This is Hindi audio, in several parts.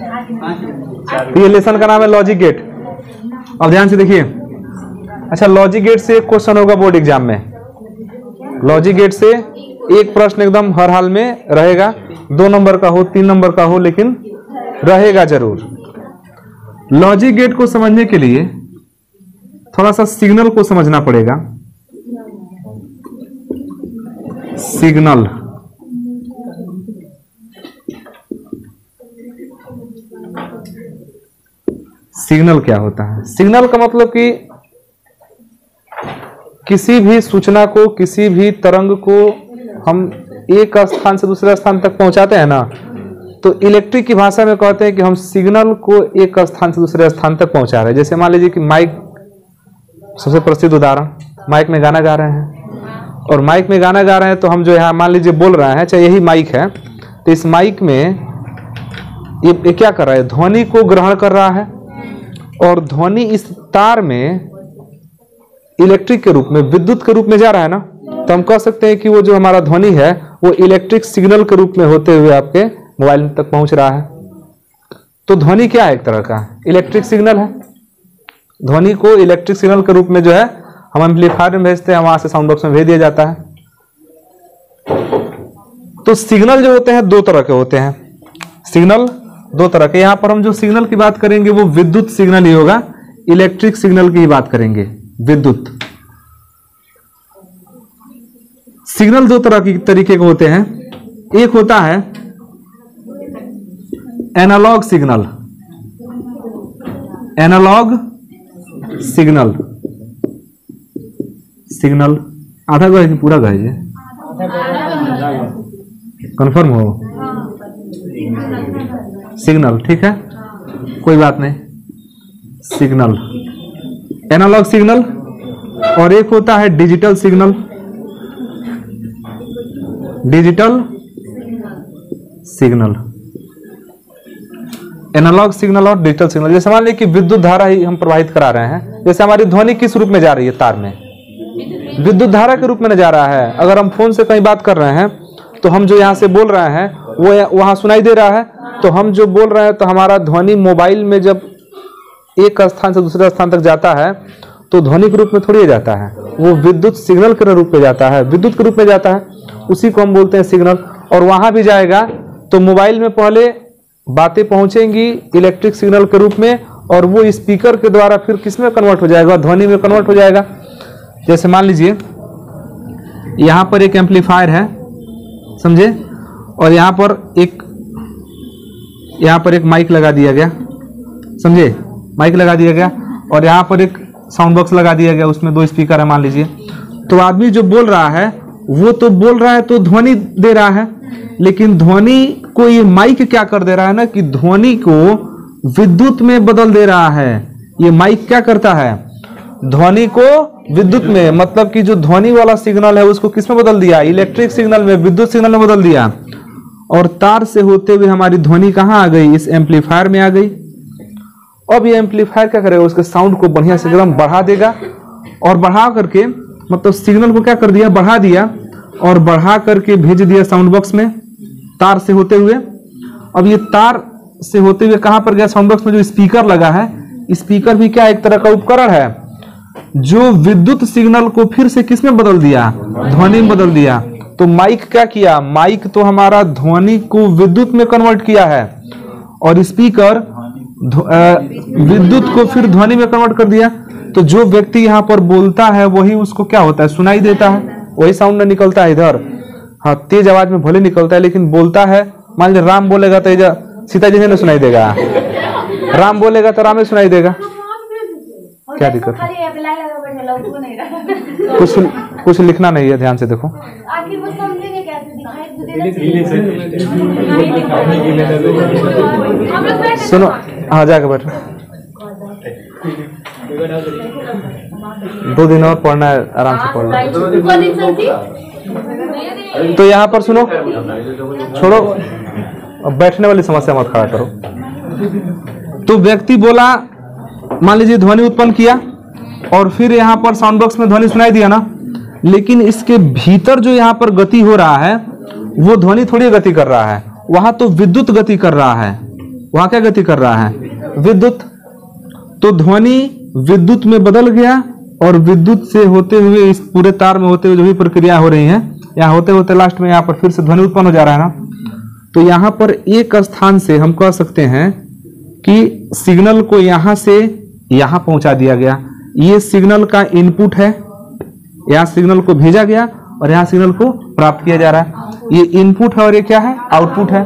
ये लेसन का नाम है लॉजिक गेट। अब ध्यान से देखिए, अच्छा लॉजिक गेट से एक क्वेश्चन होगा बोर्ड एग्जाम में। लॉजिक गेट से एक प्रश्न एकदम हर हाल में रहेगा, 2 नंबर का हो 3 नंबर का हो, लेकिन रहेगा जरूर। लॉजिक गेट को समझने के लिए थोड़ा सा सिग्नल को समझना पड़ेगा। सिग्नल, सिग्नल क्या होता है? सिग्नल का मतलब कि किसी भी सूचना को, किसी भी तरंग को हम एक स्थान से दूसरे स्थान तक पहुंचाते हैं ना, तो इलेक्ट्रिक की भाषा में कहते हैं कि हम सिग्नल को एक स्थान से दूसरे स्थान तक पहुंचा रहे हैं। जैसे मान लीजिए कि माइक सबसे प्रसिद्ध उदाहरण, माइक में गाना गा रहे हैं और माइक में गाना गा रहे हैं, तो हम जो यहाँ मान लीजिए बोल रहे हैं, चाहे यही माइक है, तो इस माइक में ये क्या कर रहा है? ध्वनि को ग्रहण कर रहा है और ध्वनि इस तार में इलेक्ट्रिक के रूप में, विद्युत के रूप में जा रहा है ना, तो हम कह सकते हैं कि वो जो हमारा ध्वनि है वो इलेक्ट्रिक सिग्नल के रूप में होते हुए आपके मोबाइल तक पहुंच रहा है। तो ध्वनि क्या है? एक तरह का इलेक्ट्रिक सिग्नल है। ध्वनि को इलेक्ट्रिक सिग्नल के रूप में जो है हम एम्पलीफायर में भेजते हैं, वहां से साउंड बॉक्स में भेज दिया जाता है। तो सिग्नल जो होते हैं 2 तरह के होते हैं। सिग्नल 2 तरह के, यहां पर हम जो सिग्नल की बात करेंगे वो विद्युत सिग्नल ही होगा, इलेक्ट्रिक सिग्नल की बात करेंगे। विद्युत सिग्नल 2 तरह की तरीके के होते हैं। एक होता है analogue signal, analogue signal, signal आधा गए कि पूरा गए? कंफर्म हो? सिग्नल, ठीक है, कोई बात नहीं। Signal, analogue signal. और एक होता है digital signal, digital signal. Analogue signal और डिजिटल सिग्नल, जैसे मान लीजिए कि विद्युत धारा ही हम प्रवाहित करा रहे हैं, जैसे हमारी ध्वनि किस रूप में जा रही है? तार में विद्युत धारा के रूप में जा रहा है। अगर हम फोन से कहीं बात कर रहे हैं तो हम जो यहाँ से बोल रहे हैं वो वहां सुनाई दे रहा है, तो हम जो बोल रहे हैं तो हमारा ध्वनि मोबाइल में जब एक स्थान से दूसरे स्थान तक जाता है तो ध्वनि के रूप में थोड़ी जाता है, वो विद्युत सिग्नल के रूप में जाता है, विद्युत के रूप में जाता है, उसी को हम बोलते हैं सिग्नल। और वहां भी जाएगा तो मोबाइल में पहले बातें पहुंचेंगी इलेक्ट्रिक सिग्नल के रूप में, और वो स्पीकर के द्वारा फिर किस में कन्वर्ट हो जाएगा? ध्वनि में कन्वर्ट हो जाएगा। जैसे मान लीजिए यहां पर एक एम्पलीफायर है, समझे, और यहां पर एक माइक लगा दिया गया, समझे, माइक लगा दिया गया, और यहां पर एक साउंड बॉक्स लगा दिया गया, उसमें 2 स्पीकर है मान लीजिए। तो आदमी जो बोल रहा है वो तो बोल रहा है तो ध्वनि दे रहा है, लेकिन ध्वनि को ये माइक क्या कर दे रहा है ना, कि ध्वनि को विद्युत में बदल दे रहा है। ये माइक क्या करता है? ध्वनि को विद्युत में, मतलब कि जो ध्वनि वाला सिग्नल है उसको किस में बदल दिया? इलेक्ट्रिक सिग्नल में, विद्युत सिग्नल में बदल दिया। और तार से होते हुए हमारी ध्वनि कहाँ आ गई? इस एम्पलीफायर में आ गई। अब ये एम्पलीफायर क्या करेगा? उसके साउंड को बढ़िया से एकदम बढ़ा देगा, और बढ़ा करके मतलब सिग्नल को क्या कर दिया? बढ़ा दिया, और बढ़ा करके भेज दिया साउंड बॉक्स में तार से होते हुए। अब ये तार से होते हुए कहां पर गया? साउंड बॉक्स में जो स्पीकर लगा है, स्पीकर भी क्या एक तरह का उपकरण है जो विद्युत सिग्नल को फिर से किस में बदल दिया? ध्वनि में बदल दिया। तो माइक क्या किया? माइक तो हमारा ध्वनि को विद्युत में कन्वर्ट किया है, और स्पीकर विद्युत को फिर ध्वनि में कन्वर्ट कर दिया। तो जो व्यक्ति यहाँ पर बोलता है वही उसको क्या होता है? सुनाई देता है, वही साउंड निकलता है इधर। हाँ, तेज आवाज में भले निकलता है, लेकिन बोलता है। मान लीजिए राम बोलेगा तो सीता जी ने सुनाई देगा, राम बोलेगा तो राम ही सुनाई देगा। क्या दिक्कत है? कुछ लिखना नहीं है, ध्यान से देखो। सुनो, हाँ जाके बैठो। 2 दिन और पढ़ना है, आराम से पढ़ना। तो यहाँ पर सुनो, छोड़ो, अब बैठने वाली समस्या मत खड़ा करो। तो व्यक्ति बोला, मान लीजिए ध्वनि उत्पन्न किया, और फिर यहाँ पर साउंड बॉक्स में ध्वनि सुनाई दिया ना, लेकिन इसके भीतर जो यहाँ पर गति हो रहा है वो ध्वनि थोड़ी गति कर रहा है, वहां तो विद्युत गति कर रहा है। वहां क्या गति कर रहा है? विद्युत। तो ध्वनि विद्युत में बदल गया और विद्युत से होते हुए इस पूरे तार में होते हुए जो भी प्रक्रिया हो रही है, यहाँ होते होते लास्ट में यहाँ पर फिर से ध्वनि उत्पन्न हो जा रहा है ना। तो यहाँ पर एक स्थान से हम कह सकते हैं कि सिग्नल को यहाँ से यहाँ पहुंचा दिया गया। ये सिग्नल का इनपुट है, यहाँ सिग्नल को भेजा गया और यहाँ सिग्नल को प्राप्त किया जा रहा है। ये इनपुट है और ये क्या है? आउटपुट है।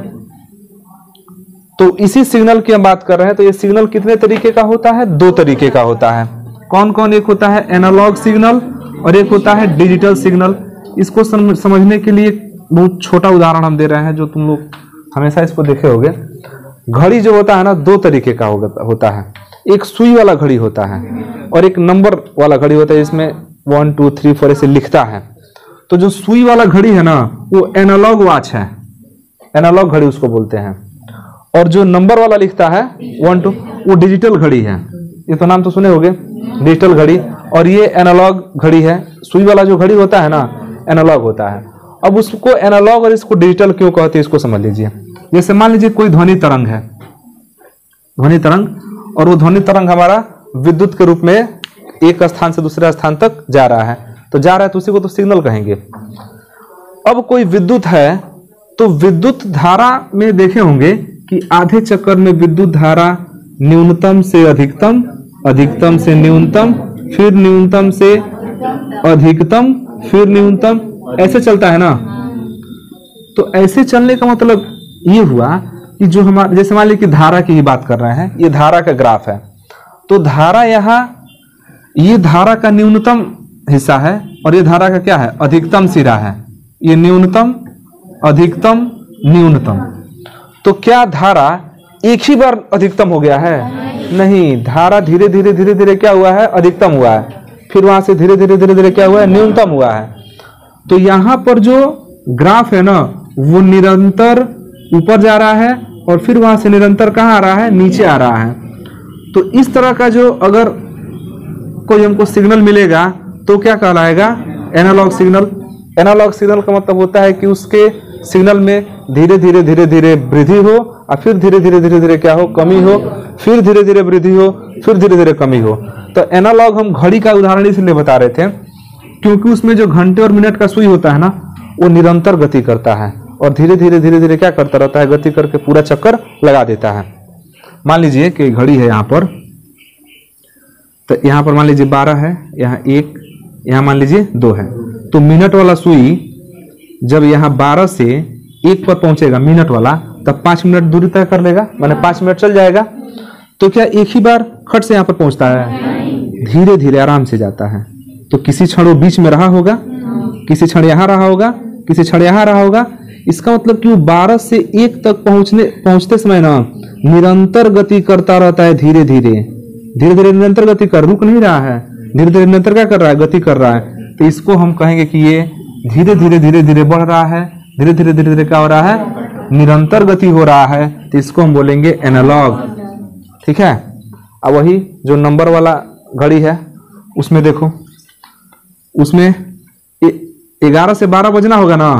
तो इसी सिग्नल की हम बात कर रहे हैं। तो ये सिग्नल कितने तरीके का होता है? 2 तरीके का होता है। कौन कौन? एक होता है एनालॉग सिग्नल और एक होता है डिजिटल सिग्नल। इसको समझने के लिए बहुत छोटा उदाहरण हम दे रहे हैं, जो तुम लोग हमेशा इसको देखे होगे। घड़ी जो होता है ना, 2 तरीके का होता है। एक सुई वाला घड़ी होता है और एक नंबर वाला घड़ी होता है, जिसमें 1 2 3 4 ऐसे लिखता है। तो जो सुई वाला घड़ी है ना, वो एनालॉग वॉच है, एनालॉग घड़ी उसको बोलते हैं। और जो नंबर वाला लिखता है 1 2, वो डिजिटल घड़ी है। ये तो नाम तो सुने होंगे, डिजिटल घड़ी। और ये एनालॉग घड़ी है। सुई वाला जो घड़ी होता है ना, एनालॉग होता है। अब उसको एनालॉग और इसको डिजिटल क्यों कहते हैं, इसको समझ लीजिए। जैसे मान लीजिए कोई ध्वनि तरंग है, ध्वनि तरंग, और वो ध्वनि तरंग हमारा विद्युत के रूप में एक स्थान से दूसरे स्थान तक जा रहा है। तो जा रहा है तो उसी को तो सिग्नल कहेंगे। अब कोई विद्युत है, तो विद्युत धारा में देखे होंगे कि आधे चक्कर में विद्युत धारा न्यूनतम से अधिकतम, अधिकतम से न्यूनतम, फिर न्यूनतम से अधिकतम, फिर न्यूनतम, ऐसे चलता है ना। तो ऐसे चलने का मतलब ये हुआ कि जो हमारे, जैसे मान लीजिए कि धारा की ही बात कर रहे हैं, ये धारा का ग्राफ है। तो धारा यहाँ, ये धारा का न्यूनतम हिस्सा है और ये धारा का क्या है? अधिकतम सिरा है। ये न्यूनतम, अधिकतम, न्यूनतम। तो क्या धारा एक ही बार अधिकतम हो गया है? नहीं, धारा धीरे धीरे धीरे धीरे क्या हुआ है? अधिकतम हुआ है। फिर वहां से धीरे धीरे धीरे धीरे क्या हुआ है? न्यूनतम हुआ है। तो यहाँ पर जो ग्राफ है ना, वो निरंतर ऊपर जा रहा है और फिर वहां से निरंतर कहाँ आ रहा है? नीचे आ रहा है। तो इस तरह का जो अगर कोई हमको सिग्नल मिलेगा तो क्या कहलाएगा? Analogue signal. एनालॉग सिग्नल का मतलब होता है कि उसके सिग्नल में धीरे धीरे धीरे धीरे वृद्धि हो और फिर धीरे धीरे धीरे धीरे क्या हो? कमी हो, फिर धीरे धीरे वृद्धि हो, फिर धीरे धीरे कमी हो। तो एनालॉग हम घड़ी का उदाहरण इसलिए बता रहे थे क्योंकि उसमें जो घंटे और मिनट का सुई होता है ना, वो निरंतर गति करता है और धीरे धीरे धीरे धीरे क्या करता रहता है? गति करके पूरा चक्कर लगा देता है। मान लीजिए कि घड़ी है यहाँ पर, तो यहाँ पर मान लीजिए 12 है, यहाँ 1, यहाँ मान लीजिए 2 है। तो मिनट वाला सुई जब यहाँ 12 से 1 पर पहुंचेगा, मिनट वाला, तब 5 मिनट दूरी तय कर लेगा, माने 5 मिनट चल जाएगा। तो क्या एक ही बार खट से यहाँ पर पहुंचता है? धीरे धीरे आराम से जाता है। तो किसी क्षण वो बीच में रहा होगा, किसी क्षण यहाँ रहा होगा, किसी क्षण यहाँ रहा होगा। इसका मतलब कि वो 12 से 1 तक पहुंचते समय ना निरंतर गति करता रहता है। धीरे धीरे धीरे धीरे निरंतर गति कर, रुक नहीं रहा है, धीरे धीरे निरंतर क्या कर रहा है? गति कर रहा है। तो इसको हम कहेंगे कि ये धीरे धीरे धीरे धीरे बढ़ रहा है, धीरे धीरे धीरे धीरे क्या हो रहा है? निरंतर गति हो रहा है। तो इसको हम बोलेंगे एनालॉग। ठीक है। अब वही जो नंबर वाला घड़ी है, उसमें देखो, उसमें 11 से 12 बजना होगा ना,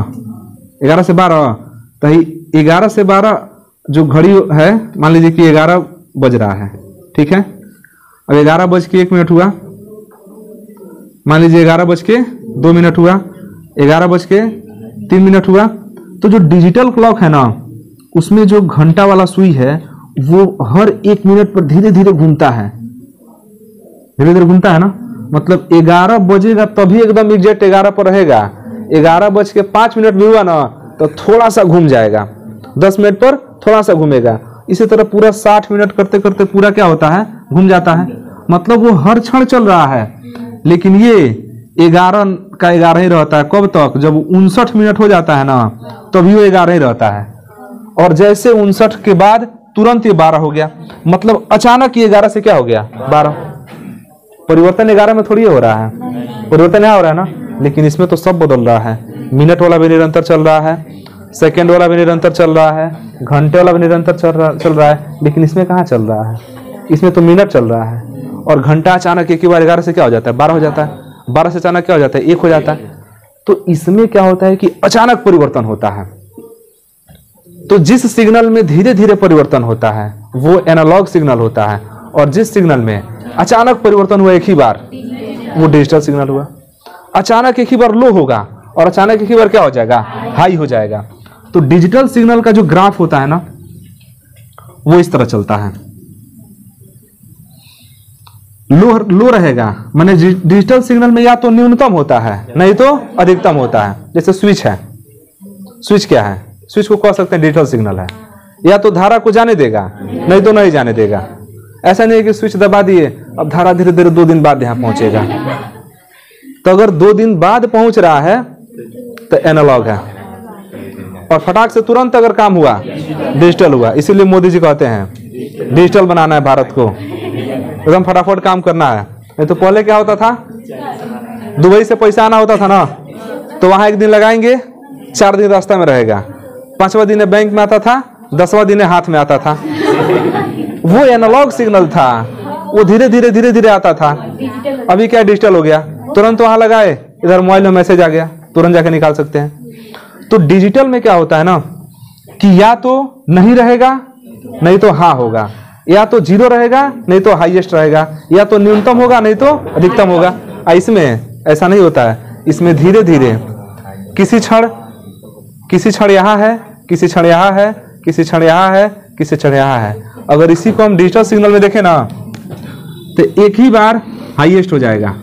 11 से 12। तो 11 से 12 जो घड़ी है, मान लीजिए कि 11 बज रहा है। ठीक है। अब 11 बज के 1 मिनट हुआ, मान लीजिए 11 बज के 2 मिनट हुआ, 11 बज के 3 मिनट हुआ। तो जो डिजिटल क्लॉक है ना, उसमें जो घंटा वाला सुई है वो हर 1 मिनट पर धीरे धीरे घूमता है, धीरे धीरे घूमता है ना। मतलब 11 बजेगा तभी एकदम एग्जैक्ट 11 पर रहेगा। 11 बज के 5 मिनट भी हुआ ना तो थोड़ा सा घूम जाएगा, 10 मिनट पर थोड़ा सा घूमेगा। इसी तरह पूरा 60 मिनट करते करते पूरा क्या होता है? घूम जाता है। मतलब वो हर क्षण चल रहा है। लेकिन ये 11 का 11 ही रहता है। कब तक? जब 59 मिनट हो जाता है ना, तभी वो 11 ही रहता है। और जैसे 59 के बाद तुरंत ये 12 हो गया। मतलब अचानक ये 11 से क्या हो गया? 12। परिवर्तन 11 में थोड़ी हो रहा है, परिवर्तन यहाँ हो रहा है ना। लेकिन इसमें तो सब बदल रहा है। मिनट वाला भी निरंतर चल रहा है, सेकेंड वाला भी निरंतर चल रहा है, घंटे वाला भी निरंतर चल रहा है। लेकिन इसमें कहाँ चल रहा है? इसमें तो मिनट चल रहा है। और घंटा अचानक एक ही बार 11 से क्या हो जाता है? 12 हो जाता है। 12 से अचानक क्या हो जाता है? 1 हो जाता है। तो इसमें क्या होता है कि अचानक परिवर्तन होता है। तो जिस सिग्नल में धीरे धीरे परिवर्तन होता है वो एनालॉग सिग्नल होता है, और जिस सिग्नल में अचानक परिवर्तन हुआ एक ही बार वो डिजिटल सिग्नल हुआ। अचानक एक ही बार लो होगा और अचानक एक ही बार क्या हो जाएगा, हाई हो जाएगा। तो डिजिटल सिग्नल का जो ग्राफ होता है ना वो इस तरह चलता है, लो रहेगा, माने डिजिटल सिग्नल में या तो न्यूनतम होता है नहीं तो अधिकतम होता है। जैसे स्विच है, स्विच क्या है, स्विच को कह सकते हैं डिजिटल सिग्नल है, या तो धारा को जाने देगा नहीं तो नहीं जाने देगा। ऐसा नहीं है कि स्विच दबा दिए अब धारा धीरे धीरे 2 दिन बाद यहां पहुंचेगा। तो अगर 2 दिन बाद पहुंच रहा है तो एनालॉग है, और फटाक से तुरंत अगर काम हुआ डिजिटल हुआ। इसीलिए मोदी जी कहते हैं डिजिटल बनाना है भारत को, एकदम फटाफट काम करना है। नहीं तो पहले क्या होता था, दुबई से पैसा आना होता था ना तो वहां 1 दिन लगाएंगे, 4 दिन रास्ता में रहेगा, 5वां दिन बैंक में आता था, 10वां दिन हाथ में आता था। वो एनालॉग सिग्नल था, वो धीरे धीरे आता था। अभी क्या डिजिटल हो गया, तुरंत वहां लगाए, इधर मोबाइल में मैसेज आ गया, तुरंत जाके निकाल सकते हैं। तो डिजिटल में क्या होता है ना कि या तो नहीं रहेगा नहीं तो हाँ होगा, या तो 0 रहेगा नहीं तो हाईएस्ट रहेगा, या तो न्यूनतम होगा नहीं तो अधिकतम होगा। इसमें ऐसा नहीं होता है, इसमें धीरे धीरे किसी क्षण यहाँ है, किसी क्षण यहाँ है, किसी क्षण यहाँ है, किसी क्षण यहाँ है। अगर इसी को हम डिजिटल सिग्नल में देखें ना तो एक ही बार हाईएस्ट हो जाएगा,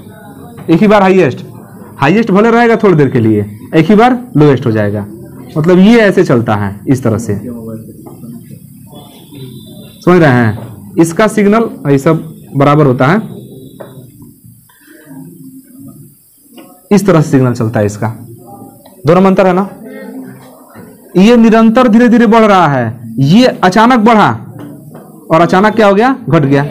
एक ही बार हाईएस्ट भले रहेगा थोड़ी देर के लिए, एक ही बार लोएस्ट हो जाएगा। मतलब ये ऐसे चलता है इस तरह से, समझ रहे हैं। इसका सिग्नल ये सब बराबर होता है, इस तरह से सिग्नल चलता है इसका। दोनों में अंतर है ना। ये निरंतर धीरे धीरे बढ़ रहा है, ये अचानक बढ़ा और अचानक क्या हो गया, घट गया।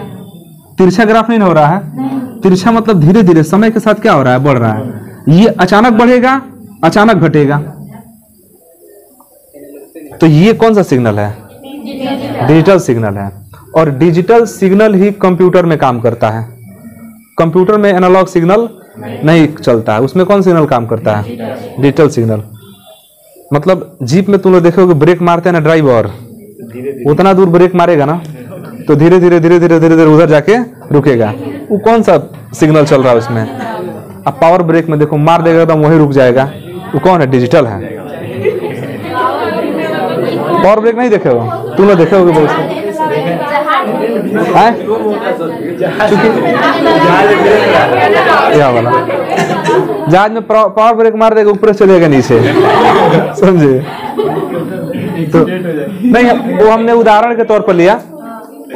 तिरछा ग्राफ नहीं हो रहा है, तिरछा मतलब धीरे धीरे समय के साथ क्या हो रहा है, बढ़ रहा है। ये अचानक बढ़ेगा, अचानक घटेगा। तो ये कौन सा सिग्नल है, डिजिटल सिग्नल है। और डिजिटल सिग्नल ही कंप्यूटर में काम करता है। कंप्यूटर में एनालॉग सिग्नल नहीं चलता है, उसमें कौन सिग्नल काम करता है, डिजिटल सिग्नल। मतलब जीप में तुम लोग देखोगे ब्रेक मारते हैं ना ड्राइवर, उतना दूर ब्रेक मारेगा ना तो धीरे धीरे उधर जाके रुकेगा। वो कौन सा सिग्नल चल रहा है उसमें। अब पावर ब्रेक में देखो मार देगा तो वहीं रुक जाएगा, वो कौन है, डिजिटल है। पावर ब्रेक नहीं देखे हो तुम लोग, देखे होगे बहुत से। वाला जहाज में पावर ब्रेक मार देगा ऊपर चलेगा नीचे, समझे। तो नहीं, वो हमने उदाहरण के तौर पर लिया।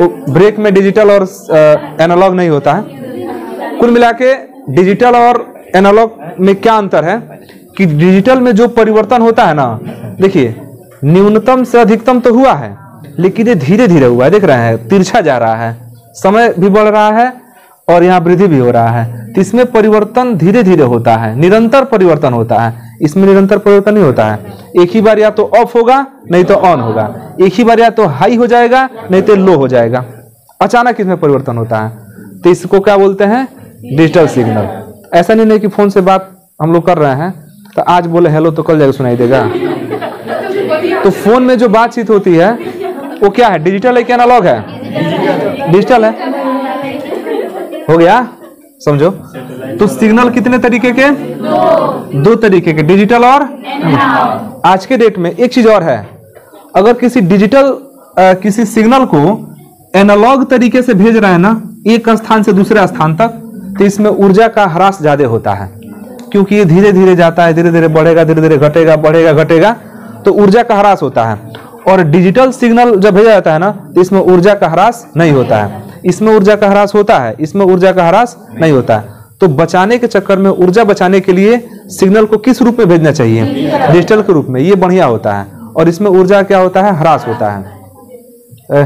ब्रेक में डिजिटल और एनालॉग नहीं होता है। कुल मिला के डिजिटल और एनालॉग में क्या अंतर है कि डिजिटल में जो परिवर्तन होता है ना, देखिए न्यूनतम से अधिकतम तो हुआ है लेकिन ये धीरे धीरे हुआ है, देख रहे हैं तिरछा जा रहा है, समय भी बढ़ रहा है और यहाँ वृद्धि भी हो रहा है। तो इसमें परिवर्तन धीरे धीरे होता है, निरंतर परिवर्तन होता है। इसमें निरंतर परिवर्तन नहीं होता है, एक ही बार या तो ऑफ होगा नहीं तो ऑन होगा, एक ही बार या तो हाई हो जाएगा नहीं तो लो हो जाएगा, अचानक इसमें परिवर्तन होता है। तो इसको क्या बोलते हैं, डिजिटल सिग्नल। ऐसा नहीं कि फोन से बात हम लोग कर रहे हैं तो आज बोले हेलो तो कल जाकर सुनाई देगा। तो फोन में जो बातचीत होती है वो क्या है, डिजिटल है क्या एनालॉग है, डिजिटल है। हो गया, समझो। तो सिग्नल कितने तरीके के, 2 तरीके के, डिजिटल और आज के डेट में एक चीज और है, अगर किसी डिजिटल किसी सिग्नल को एनालॉग तरीके से भेज रहे हैं ना एक स्थान से दूसरे स्थान तक, तो इसमें ऊर्जा का ह्रास ज्यादा होता है क्योंकि ये धीरे धीरे जाता है, धीरे धीरे बढ़ेगा, धीरे धीरे घटेगा, बढ़ेगा घटेगा, तो ऊर्जा का ह्रास होता है। और डिजिटल सिग्नल जब भेजा जाता है ना तो इसमें ऊर्जा का ह्रास नहीं होता है, इसमें ऊर्जा का ह्रास होता है, इसमें ऊर्जा का ह्रास नहीं होता है। तो बचाने के चक्कर में, ऊर्जा बचाने के लिए सिग्नल को किस रूप में भेजना चाहिए, डिजिटल के रूप में, ये बढ़िया होता है। और इसमें ऊर्जा क्या होता है, ह्रास होता है।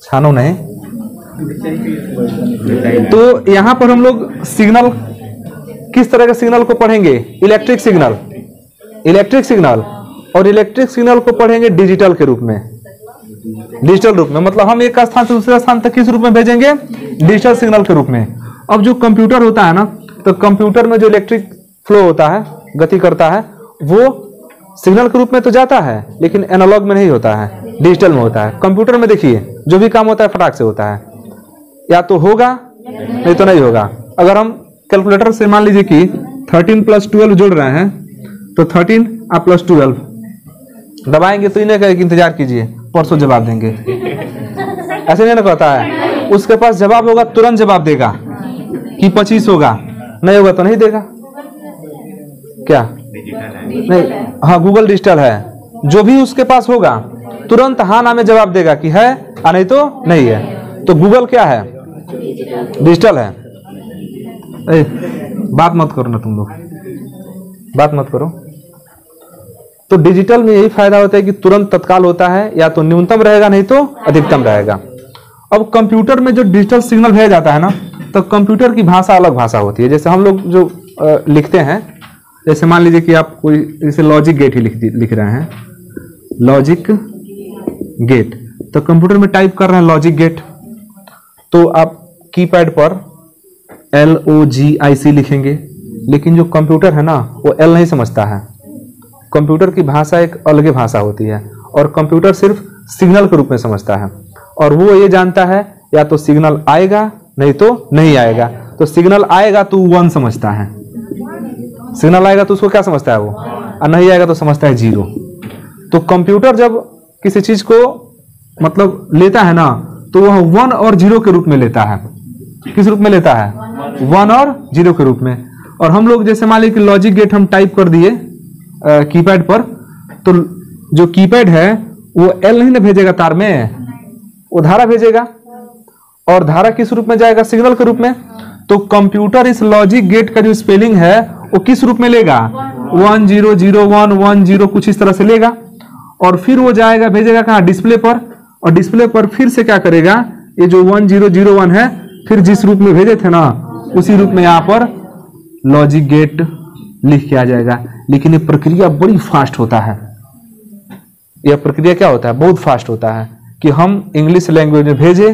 छानो नहीं। तो यहाँ पर हम लोग सिग्नल, किस तरह के सिग्नल को पढ़ेंगे, इलेक्ट्रिक सिग्नल, इलेक्ट्रिक सिग्नल, और इलेक्ट्रिक सिग्नल को पढ़ेंगे डिजिटल के रूप में, डिजिटल रूप में। मतलब हम एक स्थान से दूसरे स्थान तक किस रूप में भेजेंगे, डिजिटल सिग्नल के रूप में। अब जो कंप्यूटर होता है ना, तो कंप्यूटर में जो इलेक्ट्रिक फ्लो होता है, गति करता है, वो सिग्नल के रूप में तो जाता है लेकिन एनालॉग में नहीं होता है, डिजिटल में होता है। कंप्यूटर में देखिए जो भी काम होता है फटाक से होता है, या तो होगा नहीं तो नहीं होगा। अगर हम कैलकुलेटर से मान लीजिए कि 13 + 12 जोड़ रहे हैं तो 13 और +12 दबाएंगे तो इन्हें कहें कि इंतजार कीजिए परसों जवाब देंगे, ऐसे नहीं ना कहता है। उसके पास जवाब होगा तुरंत जवाब देगा कि 25 होगा, नहीं होगा तो नहीं देगा। क्या नहीं, हाँ गूगल डिजिटल है, जो भी उसके पास होगा तुरंत हाँ ना में जवाब देगा कि है और नहीं तो नहीं है। तो गूगल क्या है? डिजिटल है। बात मत करो ना तुम लोग, बात मत करो। तो डिजिटल में यही फायदा होता है कि तुरंत तत्काल होता है, या तो न्यूनतम रहेगा नहीं तो अधिकतम रहेगा। अब कंप्यूटर में जो डिजिटल सिग्नल भेजा जाता है ना, तो कंप्यूटर की भाषा अलग भाषा होती है। जैसे हम लोग जो लिखते हैं, जैसे मान लीजिए कि आप कोई जैसे लॉजिक गेट ही लिख रहे हैं, लॉजिक गेट, तो कंप्यूटर में टाइप कर रहे हैं लॉजिक गेट, तो आप कीपैड पर LOGIC लिखेंगे, लेकिन जो कंप्यूटर है ना वो L नहीं समझता है। कंप्यूटर की भाषा एक अलग भाषा होती है, और कंप्यूटर सिर्फ सिग्नल के रूप में समझता है, और वो ये जानता है या तो सिग्नल आएगा नहीं तो नहीं आएगा। तो सिग्नल आएगा तो 1 समझता है, सिग्नल आएगा तो उसको क्या समझता है वो, और नहीं आएगा तो समझता है 0। तो कंप्यूटर जब किसी चीज को मतलब लेता है ना, तो वह 1 और 0 के रूप में लेता है। किस रूप में लेता है? 1 और 0 के रूप में। और हम लोग जैसे मान लीजिए कि लॉजिक गेट हम टाइप कर दिए कीपैड पर, तो जो कीपैड है वो L नहीं ना भेजेगा तार में, वो धारा भेजेगा, और धारा किस रूप में जाएगा? सिग्नल के रूप में। तो कंप्यूटर इस लॉजिक गेट का जो स्पेलिंग है वो किस रूप में लेगा? 1 0 0 1 1 0 कुछ इस तरह से लेगा, और फिर वो जाएगा भेजेगा कहाँ? डिस्प्ले पर, और डिस्प्ले पर फिर से क्या करेगा? ये जो 1 0 0 1 है, फिर जिस रूप में भेजे थे ना उसी रूप में यहाँ पर लॉजिक गेट लिख के आ जाएगा। लेकिन ये प्रक्रिया बड़ी फास्ट होता है। यह प्रक्रिया क्या होता है? बहुत फास्ट होता है कि हम इंग्लिश लैंग्वेज में भेजे,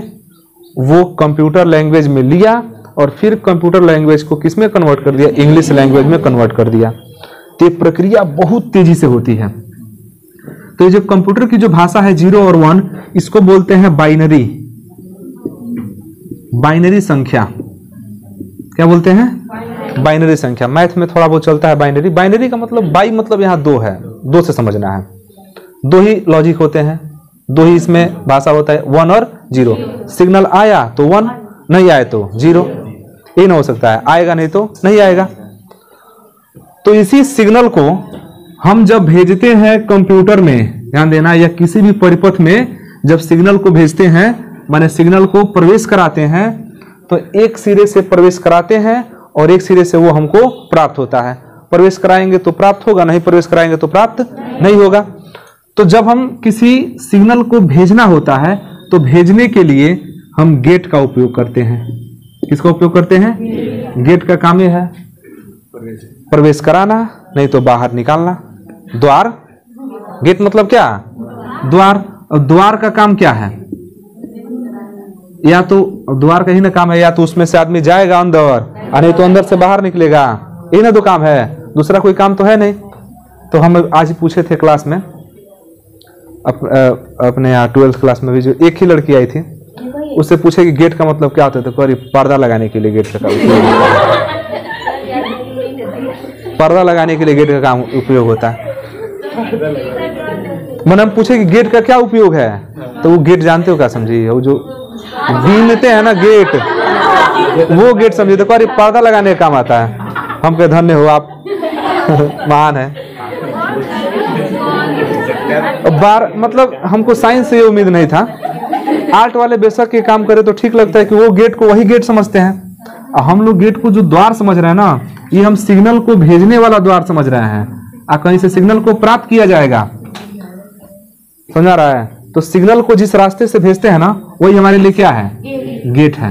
वो कंप्यूटर लैंग्वेज में लिया, और फिर कंप्यूटर लैंग्वेज को किस में कन्वर्ट कर दिया? इंग्लिश लैंग्वेज में कन्वर्ट कर दिया। तो ये प्रक्रिया बहुत तेजी से होती है। तो ये जो कंप्यूटर की जो भाषा है 0 और 1, इसको बोलते हैं बाइनरी, बाइनरी संख्या। क्या बोलते हैं? बाइनरी संख्या। मैथ में थोड़ा बहुत चलता है बाइनरी। बाइनरी का मतलब बाई मतलब यहाँ 2 है, 2 से समझना है। 2 ही लॉजिक होते हैं, 2 ही इसमें भाषा होता है, 1 और 0। सिग्नल आया तो 1, नहीं आए तो 0, ये ना हो सकता है, आएगा नहीं तो नहीं आएगा। तो इसी सिग्नल को हम जब भेजते हैं कंप्यूटर में, ध्यान देना, या किसी भी परिपथ में जब सिग्नल को भेजते हैं, माने सिग्नल को प्रवेश कराते हैं, तो एक सिरे से प्रवेश कराते हैं और एक सिरे से वो हमको प्राप्त होता है। प्रवेश कराएंगे तो प्राप्त होगा, नहीं प्रवेश कराएंगे तो प्राप्त नहीं होगा। तो जब हम किसी सिग्नल को भेजना होता है तो भेजने के लिए हम गेट का उपयोग करते हैं। किसका उपयोग करते हैं? गेट का काम यह है प्रवेश कराना, नहीं तो बाहर निकालना। द्वार, गेट मतलब क्या? द्वार। और द्वार का काम क्या है? या तो द्वार का ही ना काम है, या तो उसमें से आदमी जाएगा अंदर, और नहीं तो अंदर से बाहर निकलेगा, यही ना तो काम है, दूसरा कोई काम तो है नहीं। तो हम आज पूछे थे क्लास में, अपने यहाँ 12th क्लास में भी जो एक ही लड़की आई थी, उससे पूछे कि गेट का मतलब क्या होता है, तो कह पर्दा लगाने के लिए गेट का काम पर्दा लगाने के लिए गेट का काम उपयोग होता है। मैंने हम पूछे कि गेट का क्या उपयोग है, तो वो गेट जानते हो क्या समझिए? वो जो बीनते हैं ना गेट, वो गेट समझिए, तो कह पर्दा लगाने का काम आता है। हम कहे धन्य हो आप, महान है। बार मतलब हमको साइंस से ये उम्मीद नहीं था। आर्ट वाले बेशक के काम करे तो ठीक लगता है कि वो गेट को वही गेट समझते हैं। हम लोग गेट को जो द्वार समझ रहे हैं ना, ये हम सिग्नल को भेजने वाला द्वार समझ रहे हैं, और कहीं से सिग्नल को प्राप्त किया जाएगा, समझा रहा है? तो सिग्नल को जिस रास्ते से भेजते हैं ना, वही हमारे लिए क्या है? गेट है।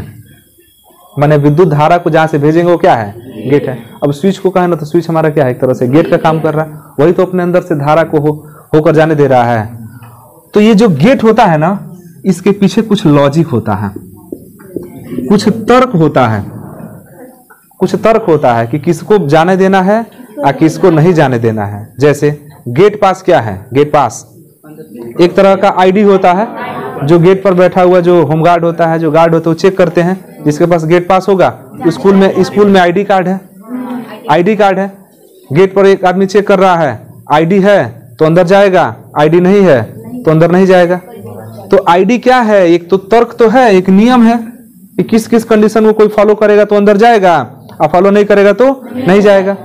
माने विद्युत धारा को जहां से भेजेंगे वो क्या है? गेट है। अब स्विच को कहें ना, तो स्विच हमारा क्या है? एक तरह से गेट का काम कर रहा है, वही तो अपने अंदर से धारा को होकर जाने दे रहा है। तो ये जो गेट होता है ना, इसके पीछे कुछ लॉजिक होता है, कुछ तर्क होता है, कुछ तर्क होता है कि किसको जाने देना है और किसको नहीं जाने देना है। जैसे गेट पास क्या है? गेट पास एक तरह का आईडी होता है, जो गेट पर बैठा हुआ जो होमगार्ड होता है, जो गार्ड होता है, वो चेक करते हैं। जिसके पास गेट पास होगा, स्कूल में आईडी कार्ड है, आईडी कार्ड है। गेट पर एक आदमी चेक कर रहा है, आईडी है तो अंदर जाएगा, आईडी नहीं है तो अंदर नहीं जाएगा। तो आईडी क्या है? एक तो तर्क तो है, एक नियम है कि किस किस कंडीशन को कोई फॉलो करेगा तो अंदर जाएगा, और फॉलो नहीं करेगा तो नहीं जाएगा।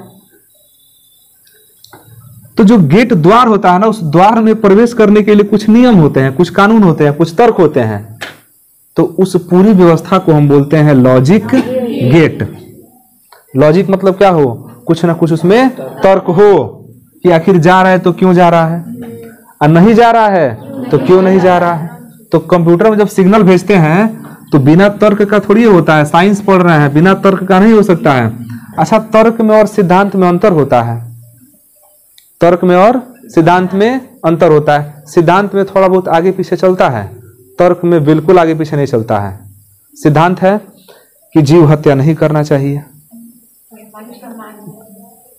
तो जो गेट द्वार होता है ना, उस द्वार में प्रवेश करने के लिए कुछ नियम होते हैं, कुछ कानून होते हैं, कुछ तर्क होते हैं। तो उस पूरी व्यवस्था को हम बोलते हैं लॉजिक गेट। लॉजिक मतलब क्या हो? कुछ ना कुछ उसमें तर्क हो कि आखिर जा रहा है तो क्यों जा रहा है, और नहीं जा रहा है तो क्यों नहीं जा रहा है। तो कंप्यूटर में जब सिग्नल भेजते हैं तो बिना तर्क का थोड़ी होता है। साइंस पढ़ रहे हैं, बिना तर्क का नहीं हो सकता है। अच्छा, तर्क में और सिद्धांत में अंतर होता है। तर्क में और सिद्धांत में अंतर होता है। सिद्धांत में थोड़ा बहुत आगे पीछे चलता है, तर्क में बिल्कुल आगे पीछे नहीं चलता है। सिद्धांत है कि जीव हत्या नहीं करना चाहिए,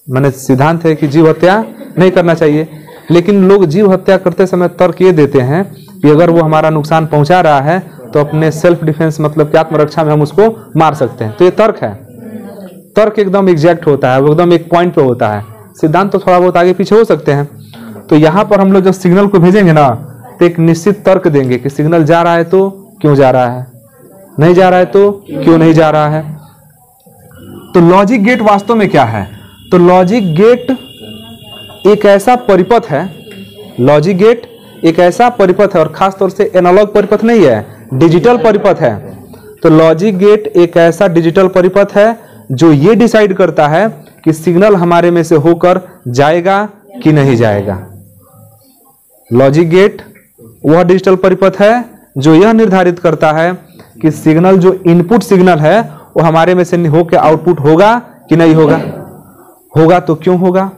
माने सिद्धांत है कि जीव हत्या नहीं करना चाहिए। लेकिन लोग जीव हत्या करते समय तर्क ये देते हैं कि अगर वो हमारा नुकसान पहुंचा रहा है तो अपने सेल्फ डिफेंस मतलब कि आत्मरक्षा में हम उसको मार सकते हैं। तो ये तर्क है। तर्क एकदम एग्जैक्ट होता है, वो एकदम एक पॉइंट पे होता है। सिद्धांत तो थोड़ा बहुत आगे पीछे हो सकते हैं। तो यहाँ पर हम लोग जब सिग्नल को भेजेंगे ना, तो एक निश्चित तर्क देंगे कि सिग्नल जा रहा है तो क्यों जा रहा है, नहीं जा रहा है तो क्यों नहीं जा रहा है। तो लॉजिक गेट वास्तव में क्या है? तो लॉजिक गेट एक ऐसा परिपथ है, लॉजिक गेट एक ऐसा परिपथ है, और खास तौर से एनालॉग परिपथ नहीं है, डिजिटल परिपथ है। तो लॉजिक गेट एक ऐसा डिजिटल परिपथ है जो ये डिसाइड करता है कि सिग्नल हमारे में से होकर जाएगा कि नहीं जाएगा। लॉजिक गेट वह डिजिटल परिपथ है जो यह निर्धारित करता है कि सिग्नल जो इनपुट सिग्नल है वो हमारे में से होकर आउटपुट होगा कि नहीं होगा। होगा तो क्यों होगा,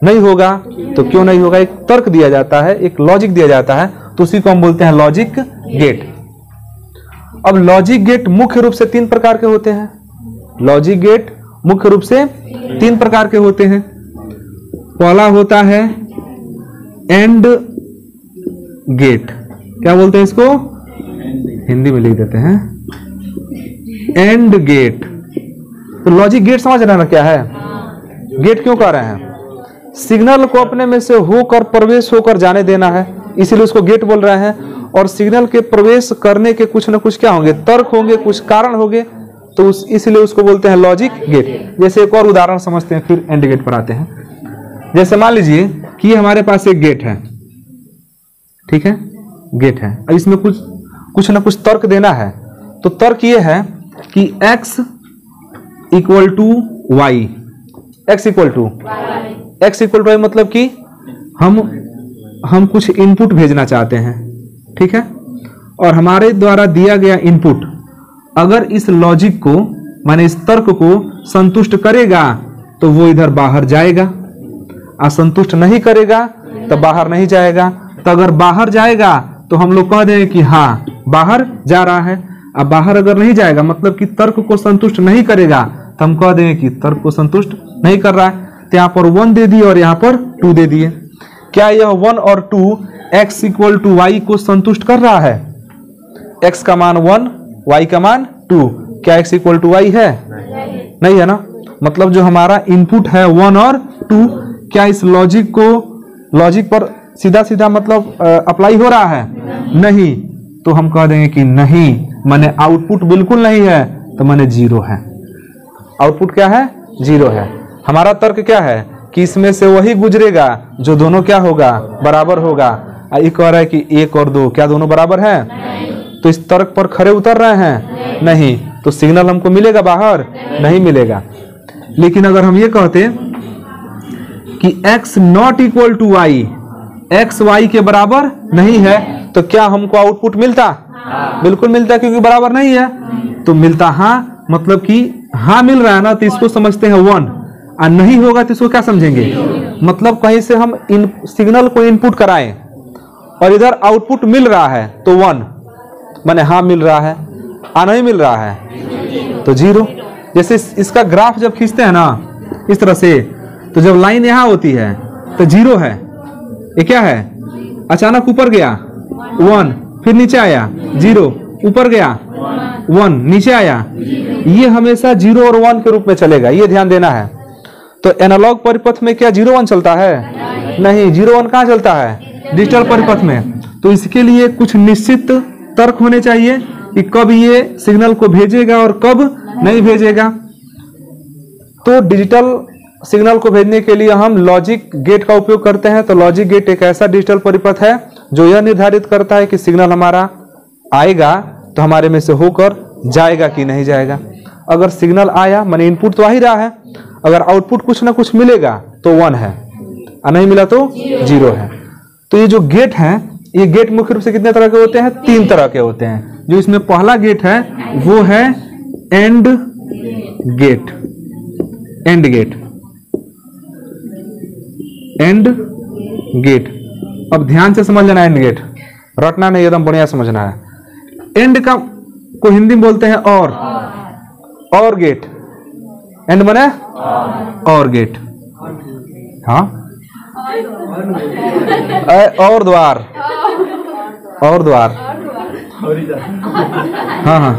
नहीं होगा तो क्यों नहीं होगा। एक तर्क दिया जाता है, एक लॉजिक दिया जाता है, तो उसी को हम बोलते हैं लॉजिक गेट। अब लॉजिक गेट मुख्य रूप से 3 प्रकार के होते हैं। लॉजिक गेट मुख्य रूप से 3 प्रकार के होते हैं। पहला होता है एंड गेट। क्या बोलते हैं इसको? हिंदी में लिख देते हैं एंड गेट। तो लॉजिक गेट समझ रहे हैं ना क्या है? गेट क्यों कह रहे हैं? सिग्नल को अपने में से होकर प्रवेश होकर जाने देना है, इसीलिए उसको गेट बोल रहे हैं। और सिग्नल के प्रवेश करने के कुछ ना कुछ क्या होंगे, तर्क होंगे, कुछ कारण होंगे, तो इसलिए उसको बोलते हैं लॉजिक गेट। जैसे एक और उदाहरण समझते हैं, फिर एंड गेट पर आते हैं। जैसे मान लीजिए कि हमारे पास एक गेट है, ठीक है, गेट है। अब इसमें कुछ ना कुछ तर्क देना है। तो तर्क ये है कि x equal to Y, x equal to Y मतलब कि हम कुछ इनपुट भेजना चाहते हैं, ठीक है, और हमारे द्वारा दिया गया इनपुट अगर इस लॉजिक को माने इस तर्क को संतुष्ट करेगा तो वो इधर बाहर जाएगा, असंतुष्ट नहीं करेगा तो बाहर नहीं जाएगा। तो अगर बाहर जाएगा तो हम लोग कह देंगे कि हाँ बाहर जा रहा है। अब बाहर अगर नहीं जाएगा मतलब कि तर्क को संतुष्ट नहीं करेगा, तो हम कह देंगे कि तर्क को संतुष्ट नहीं कर रहा है। तो यहाँ पर 1 दे दिए और यहाँ पर 2 दे दिए। क्या यह 1 और 2 x इक्वल टू वाई को संतुष्ट कर रहा है? x का मान 1, y का मान 2। क्या x इक्वल टू वाई है? नहीं है ना। मतलब जो हमारा इनपुट है 1 और 2, क्या इस लॉजिक पर सीधा सीधा मतलब अप्लाई हो रहा है? नहीं। तो हम कह देंगे कि नहीं, माने आउटपुट बिल्कुल नहीं है, तो माने 0 है। आउटपुट क्या है? 0 है। हमारा तर्क क्या है कि इसमें से वही गुजरेगा जो दोनों क्या होगा, बराबर होगा। ये कह रहा है कि 1 और 2 क्या दोनों बराबर हैं? तो इस तर्क पर खरे उतर रहे हैं? नहीं। तो सिग्नल हमको मिलेगा बाहर? नहीं मिलेगा। लेकिन अगर हम ये कहते कि x not equal to Y, x y के बराबर नहीं है, तो क्या हमको आउटपुट मिलता? बिल्कुल मिलता, क्योंकि बराबर नहीं है। तो मिलता हाँ, मतलब कि हाँ मिल रहा है ना, तो इसको समझते हैं 1, और नहीं होगा तो इसको क्या समझेंगे? मतलब कहीं से हम सिग्नल को इनपुट कराएं और इधर आउटपुट मिल रहा है तो 1, माने हाँ मिल रहा है, नहीं मिल रहा है तो 0। जैसे इसका ग्राफ जब खींचते हैं ना इस तरह से, तो जब लाइन यहाँ होती है तो 0 है, ये क्या है, अचानक ऊपर गया 1, फिर नीचे आया 0, ऊपर गया 1, नीचे आया, ये हमेशा 0 और 1 के रूप में चलेगा, ये ध्यान देना है। तो एनालॉग परिपथ में क्या 0 1 चलता है? नहीं, 0 1 कहाँ चलता है? डिजिटल परिपथ में। तो इसके लिए कुछ निश्चित तर्क होने चाहिए कि कब ये सिग्नल को भेजेगा और कब नहीं भेजेगा। तो डिजिटल सिग्नल को भेजने के लिए हम लॉजिक गेट का उपयोग करते हैं। तो लॉजिक गेट एक ऐसा डिजिटल परिपथ है जो यह निर्धारित करता है कि सिग्नल हमारा आएगा तो हमारे में से होकर जाएगा कि नहीं जाएगा। अगर सिग्नल आया माने इनपुट तो आ ही रहा है, अगर आउटपुट कुछ ना कुछ मिलेगा तो 1 है और नहीं मिला तो 0 है। तो ये जो गेट हैं, ये गेट मुख्य रूप से कितने तरह के होते हैं? 3 तरह के होते हैं। जो इसमें पहला गेट है वो है AND gate. AND gate, AND gate. अब ध्यान से समझ लेना, एंड गेट रटना नहीं, एकदम बढ़िया समझना है। एंड का को हिंदी में बोलते हैं और गेट। एंड माने और गेट, हाँ, और द्वार, और द्वार, हाँ हाँ।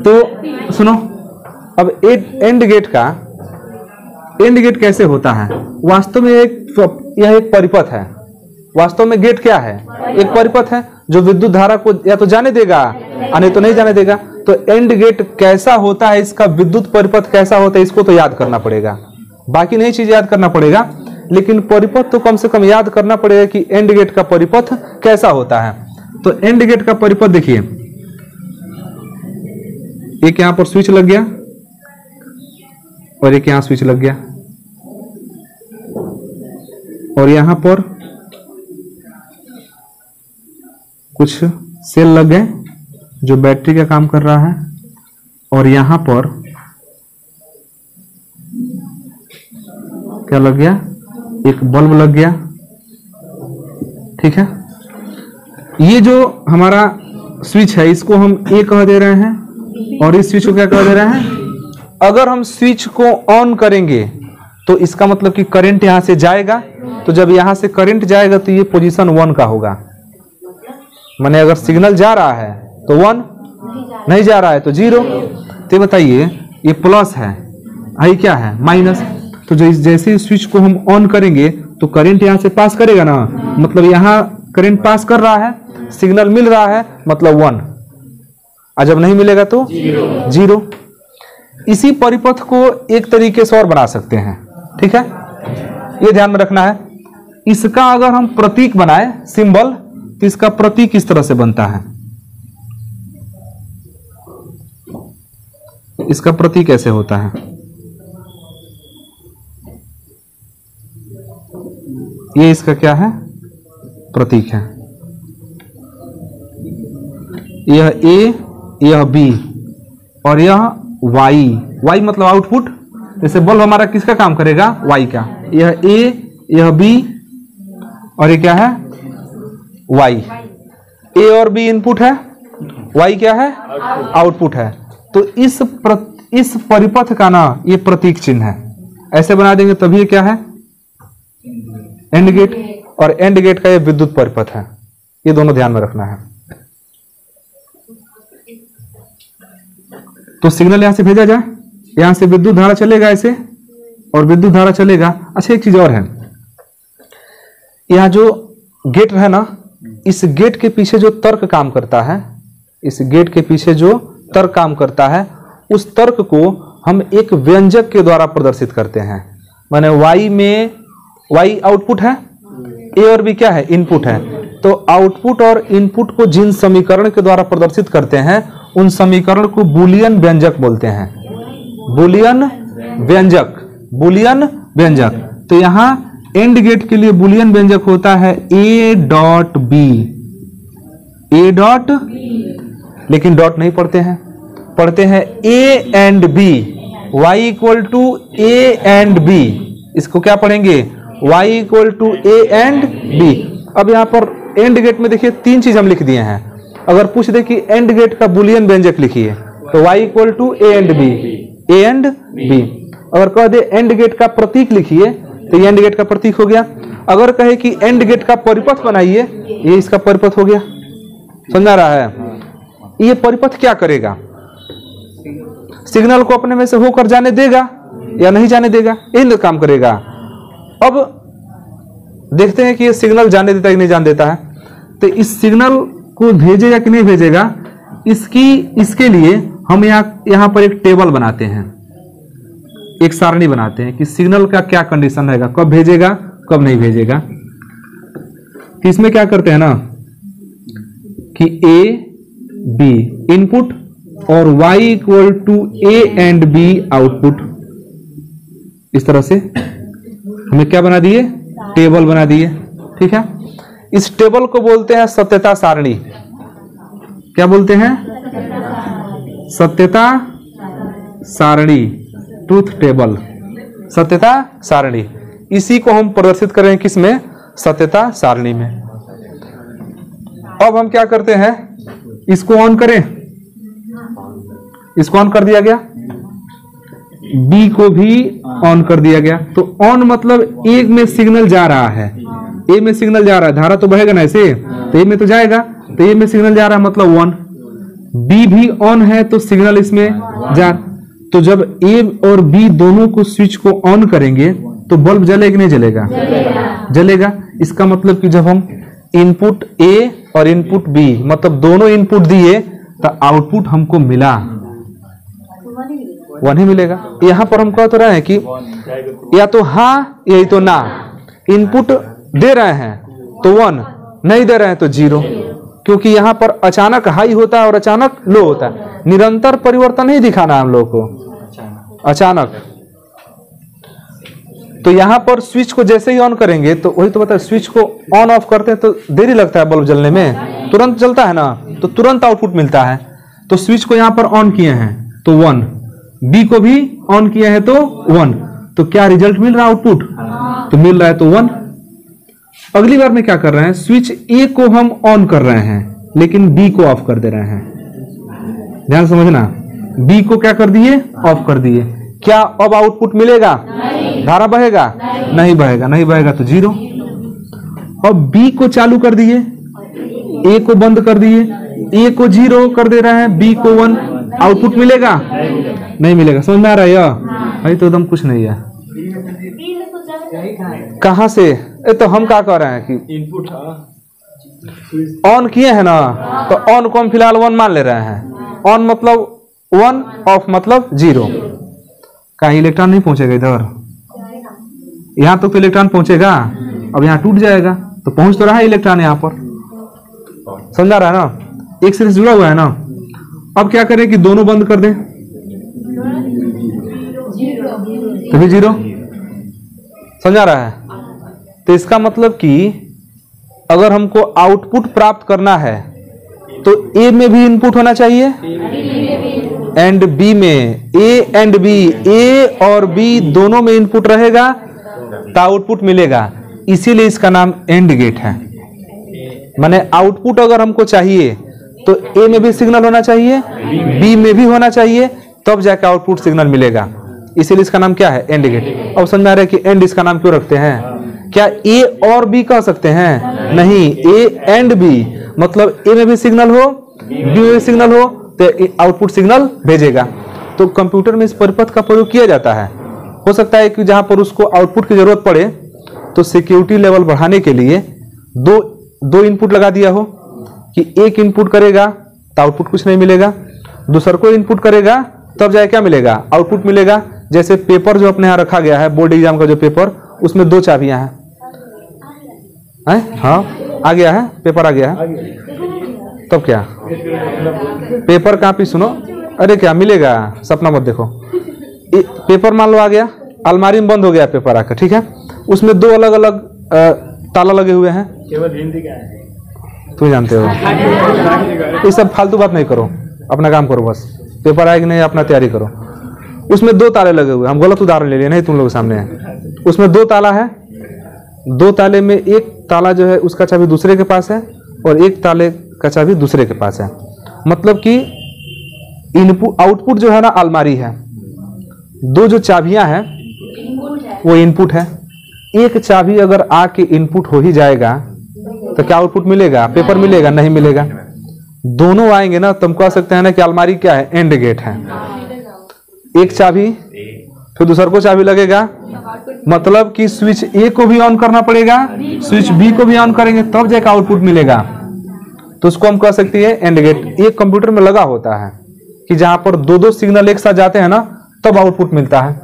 तो सुनो, अब एंड गेट का, एंड गेट कैसे होता है? वास्तव में यह एक परिपथ है। वास्तव में गेट क्या है? एक परिपथ है जो विद्युत धारा को या तो जाने देगा या नहीं तो नहीं जाने देगा। तो एंड गेट कैसा होता है, इसका विद्युत परिपथ कैसा होता है, इसको तो याद करना पड़ेगा। बाकी नहीं चीज याद करना पड़ेगा, लेकिन परिपथ तो कम से कम याद करना पड़ेगा कि एंड गेट का परिपथ कैसा होता है। तो एंड गेट का परिपथ देखिए, एक यहां पर स्विच लग गया और एक यहां स्विच लग गया, और यहां पर कुछ सेल लग गए जो बैटरी का काम कर रहा है, और यहां पर क्या लग गया? एक बल्ब लग गया। ठीक है, ये जो हमारा स्विच है इसको हम ए कह दे रहे हैं, और इस स्विच को क्या कह दे रहे हैं? अगर हम स्विच को ऑन करेंगे तो इसका मतलब कि करंट यहां से जाएगा। तो जब यहां से करंट जाएगा तो ये पोजीशन 1 का होगा। माने अगर सिग्नल जा रहा है तो 1, नहीं जा रहा है तो 0। तो बताइए, ये प्लस है, आई क्या है? माइनस। तो जैसे ही स्विच को हम ऑन करेंगे तो करंट यहां से पास करेगा ना, मतलब यहां करंट पास कर रहा है, सिग्नल मिल रहा है, मतलब 1, और जब नहीं मिलेगा तो 0। इसी परिपथ को एक तरीके से और बना सकते हैं। ठीक है, ये ध्यान में रखना है। इसका अगर हम प्रतीक बनाए, सिंबल, तो इसका प्रतीक इस तरह से बनता है। इसका प्रतीक ऐसे होता है, ये इसका क्या है? प्रतीक है। यह ए, यह बी, और यह वाई। वाई मतलब आउटपुट। जैसे बल्ब हमारा किसका काम करेगा? वाई का। यह ए, यह बी, और ये क्या है? वाई। ए और बी इनपुट है, वाई क्या है? आउटपुट है। तो इस परिपथ का ना ये प्रतीक चिन्ह है। ऐसे बना देंगे तभी ये क्या है? AND gate. और एंड गेट का ये विद्युत परिपथ है। ये दोनों ध्यान में रखना है। तो सिग्नल यहां से भेजा जाए, यहां से विद्युत धारा चलेगा ऐसे, और विद्युत धारा चलेगा। अच्छा, एक चीज और है, यहां जो गेट है ना, इस गेट के पीछे जो तर्क काम करता है, इस गेट के पीछे जो तर्क काम करता है, उस तर्क को हम एक व्यंजक के द्वारा प्रदर्शित करते हैं। माने वाई में, वाई आउटपुट है, ए और बी क्या है? इनपुट है। तो आउटपुट और इनपुट को जिन समीकरण के द्वारा प्रदर्शित करते हैं, उन समीकरण को बूलियन व्यंजक बोलते हैं। बूलियन व्यंजक, बूलियन व्यंजक। तो यहां एंड गेट के लिए बूलियन व्यंजक होता है A dot B, A dot, लेकिन डॉट नहीं पढ़ते हैं, पढ़ते हैं A AND B, Y equal to A AND B. इसको क्या पढ़ेंगे? Y equal to A AND B. अब यहां पर एंड गेट में देखिए 3 चीज हम लिख दिए हैं। अगर पूछ दे कि एंड गेट का बूलियन व्यंजक लिखिए, तो y equal to A AND B, A AND B. अगर कह दे एंड गेट का प्रतीक लिखिए, तो ये एंड गेट का प्रतीक हो गया। अगर कहे कि एंड गेट का परिपथ बनाइए, ये इसका परिपथ हो गया। समझा रहा है? ये परिपथ क्या करेगा? सिग्नल को अपने में से होकर जाने देगा या नहीं जाने देगा, यही काम करेगा। अब देखते हैं कि ये सिग्नल जाने देता है कि नहीं जाने देता है। तो इस सिग्नल को भेजेगा कि नहीं भेजेगा, इसके लिए हम यहां पर एक टेबल बनाते हैं, एक सारणी बनाते हैं कि सिग्नल का क्या कंडीशन रहेगा, कब भेजेगा कब नहीं भेजेगा। तो इसमें क्या करते हैं ना कि A B इनपुट और Y equal to A AND B output. इस तरह से हमें क्या बना दिए, टेबल बना दिए। ठीक है, इस टेबल को बोलते हैं सत्यता सारणी। क्या बोलते हैं? सत्यता सारणी, ट्रूथ टेबल, सत्यता सारणी। इसी को हम प्रदर्शित करें किसमें? सत्यता सारणी में। अब हम क्या करते हैं, इसको ऑन करें, इसको ऑन कर दिया गया, बी को भी ऑन कर दिया गया। तो ऑन मतलब ए में सिग्नल जा रहा है, ए में सिग्नल जा रहा है, धारा तो बहेगा ना ऐसे, तो ए में तो जाएगा, तो ए में सिग्नल जा रहा है मतलब 1। बी भी ऑन है तो सिग्नल इसमें जा, तो जब ए और बी दोनों को स्विच को ऑन करेंगे तो बल्ब जलेगा कि नहीं जलेगा? जलेगा। इसका मतलब कि जब हम इनपुट ए और इनपुट बी मतलब दोनों इनपुट दिए तो आउटपुट हमको मिला 1 ही मिलेगा। यहां पर हम कह तो रहे हैं कि या तो हाँ यही तो ना, इनपुट दे रहे हैं तो 1, नहीं दे रहे हैं तो 0, क्योंकि यहां पर अचानक हाई होता है और अचानक लो होता है। निरंतर परिवर्तन नहीं दिखाना हम लोग को, अचानक। तो यहां पर स्विच को जैसे ही ऑन करेंगे तो वही तो बताया, स्विच को ऑन ऑफ करते हैं तो देरी लगता है बल्ब जलने में, तुरंत जलता है ना, तो तुरंत आउटपुट मिलता है। तो स्विच को यहां पर ऑन किए हैं तो 1, बी को भी ऑन किया है तो 1, तो क्या रिजल्ट मिल रहा है? आउटपुट तो मिल रहा है तो 1। अगली बार में क्या कर रहे हैं, स्विच ए को हम ऑन कर रहे हैं लेकिन बी को ऑफ कर दे रहे हैं। ध्यान समझना, बी को क्या कर दिए? ऑफ कर दिए। क्या अब आउटपुट मिलेगा? धारा बहेगा? नहीं बहेगा, नहीं बहेगा तो 0। अब बी को चालू कर दिए, ए को बंद कर दिए, ए को 0 कर दे रहे हैं, बी को 1, आउटपुट मिलेगा? नहीं मिलेगा। समझ में आ रहा है? यह तो एकदम कुछ नहीं है। कहां से? तो हम क्या कर रहे हैं कि इनपुट ऑन किए हैं ना, तो ऑन को हम फिलहाल 1 मान ले रहे हैं। ऑन मतलब 1, ऑफ मतलब 0। कहीं इलेक्ट्रॉन नहीं पहुंचेगा इधर, यहां तो इलेक्ट्रॉन पहुंचेगा, अब यहां टूट जाएगा, तो पहुंच तो रहा है इलेक्ट्रॉन यहां पर। समझा रहा है ना? एक से जुड़ा हुआ है ना। अब क्या करें कि दोनों बंद कर दें, तो भी 0। समझा रहा है? तो इसका मतलब कि अगर हमको आउटपुट प्राप्त करना है तो ए में भी इनपुट होना चाहिए एंड बी में, ए एंड बी, ए और बी दोनों में इनपुट रहेगा तो आउटपुट मिलेगा। इसीलिए इसका नाम एंड गेट है। माने आउटपुट अगर हमको चाहिए तो ए में भी सिग्नल होना चाहिए, बी में भी होना चाहिए, तब जाकर आउटपुट सिग्नल मिलेगा। इसीलिए इसका नाम क्या है? AND gate. अब समझ में आ रहा है कि एंड इसका नाम क्यों रखते हैं? क्या ए और बी कह सकते हैं? नहीं, ए एंड बी मतलब ए में भी सिग्नल हो, बी में भी सिग्नल हो तो आउटपुट सिग्नल भेजेगा। तो कंप्यूटर में इस परिपथ का प्रयोग किया जाता है। हो सकता है कि जहां पर उसको आउटपुट की जरूरत पड़े तो सिक्योरिटी लेवल बढ़ाने के लिए दो इनपुट लगा दिया हो कि एक इनपुट करेगा तो आउटपुट कुछ नहीं मिलेगा, दूसरा को इनपुट करेगा तब जाए क्या मिलेगा? आउटपुट मिलेगा। जैसे पेपर जो अपने यहाँ रखा गया है, बोर्ड एग्जाम का जो पेपर, उसमें 2 चाबियां हैं। हाँ आ गया है, पेपर आ गया है, तब क्या पेपर कॉपी सुनो, अरे क्या मिलेगा? सपना मत देखो। पेपर मान लो आ गया, अलमारी में बंद हो गया पेपर आकर, ठीक है, उसमें 2 अलग अलग ताला लगे हुए हैं। केवल हिंदी का है, तुम जानते हो। ये सब फालतू बात नहीं करो, अपना काम करो बस। पेपर आएगा नहीं, अपना तैयारी करो। उसमें 2 ताले लगे हुए, हम गलत उदाहरण ले लिए, नहीं तुम लोग सामने है। उसमें 2 ताला है, 2 ताले में एक ताला जो है उसका चाबी दूसरे के पास है और एक ताले का चाबी दूसरे के पास है। मतलब कि इनपुट आउटपुट जो है ना अलमारी है, 2 जो चाबियां हैं वो इनपुट है, एक चाबी अगर आके इनपुट हो ही जाएगा तो क्या आउटपुट मिलेगा? पेपर मिलेगा? नहीं मिलेगा। दोनों आएंगे ना तो हम कह सकते हैं ना कि अलमारी क्या है? एंड गेट है। एक चाबी फिर दूसर को चाबी लगेगा, मतलब कि स्विच ए को भी ऑन करना पड़ेगा, स्विच बी को भी ऑन करेंगे तब जाकर आउटपुट मिलेगा। तो उसको हम कह सकते हैं एंड गेट। एक कंप्यूटर में लगा होता है कि जहां पर दो दो सिग्नल एक साथ जाते हैं ना तब आउटपुट मिलता है,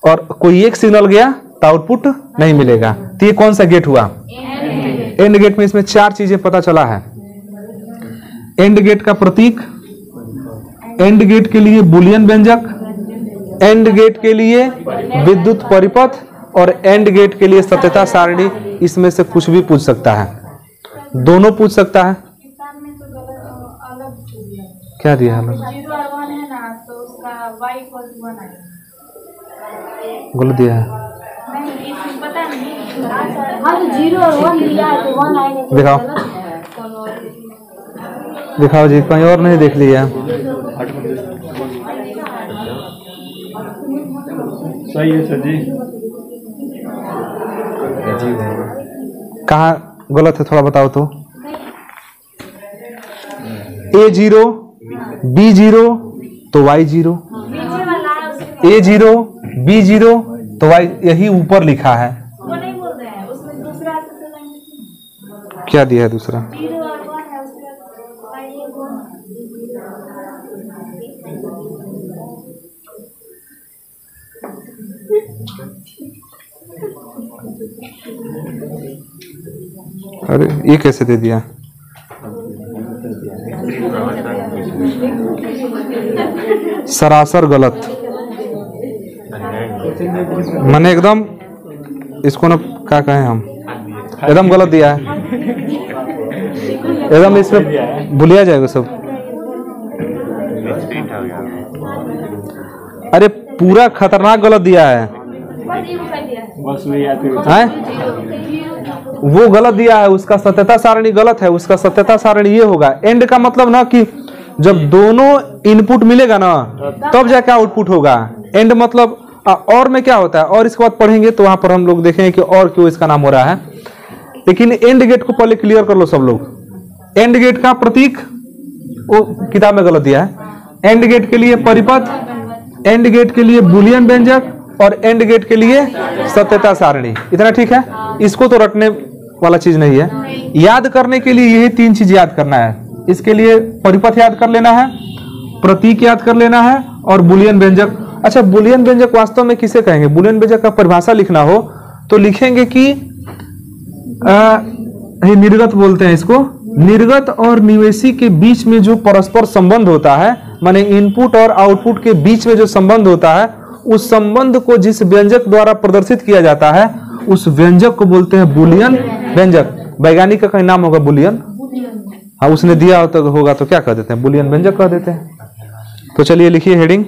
और कोई एक सिग्नल गया तो आउटपुट नहीं मिलेगा। तो ये कौन सा गेट हुआ? एंड गेट में इसमें चार चीजें पता चला है। एंड गेट का प्रतीक, एंड गेट के लिए बुलियन व्यंजक, एंड गेट के लिए विद्युत परिपथ और एंड गेट के लिए सत्यता सारणी। इसमें से कुछ भी पूछ सकता है, दोनों पूछ सकता है। क्या दिया है? गलत दिया है। दिखाओ दिखाओ जी, कहीं और नहीं देख लिया। सही है सर जी। कहाँ गलत है थोड़ा बताओ तो। A0 B0 तो Y0, A0 B0 तो Y, यही ऊपर लिखा है। वो नहीं बोल रहे हैं, उसमें दूसरा क्या दिया है दूसरा? अरे ये कैसे दे दिया? सरासर गलत। मैंने एकदम इसको ना क्या कहें हम, एकदम गलत दिया है। एकदम इसमें भूलिया जाएगा सब। अरे पूरा खतरनाक गलत दिया है। वो गलत दिया है, उसका सत्यता सारणी गलत है। उसका सत्यता सारणी ये होगा, एंड का मतलब ना कि जब दोनों इनपुट मिलेगा ना तब जाके आउटपुट होगा। एंड मतलब और में क्या होता है, और इसके बाद पढ़ेंगे तो वहां पर हम लोग देखेंगे कि और क्यों इसका नाम हो रहा है। लेकिन एंड गेट को पहले क्लियर कर लो सब लोग। एंड गेट का प्रतीक वो किताब में गलत दिया है। एंड गेट के लिए परिपथ, एंड गेट के लिए बुलियन व्यंजक और एंड गेट के लिए सत्यता सारणी। इतना ठीक है, इसको तो रटने वाला चीज नहीं है। याद करने के लिए यही तीन चीज याद करना है। इसके लिए परिपथ याद कर लेना है, प्रतीक याद कर लेना है और बुलियन व्यंजक। अच्छा, बुलियन व्यंजक वास्तव में किसे कहेंगे? बुलियन व्यंजक का परिभाषा लिखना हो तो लिखेंगे कि निर्गत बोलते हैं इसको। निर्गत और निवेशी के बीच में जो परस्पर संबंध होता है, माने इनपुट और आउटपुट के बीच में जो संबंध होता है, उस संबंध को जिस व्यंजक द्वारा प्रदर्शित किया जाता है उस व्यंजक को बोलते हैं बुलियन व्यंजक। वैज्ञानिक का कहीं नाम होगा बुलियन, हाँ उसने दिया होगा तो क्या कह देते हैं? बुलियन व्यंजक कह देते हैं। तो चलिए लिखिए हेडिंग।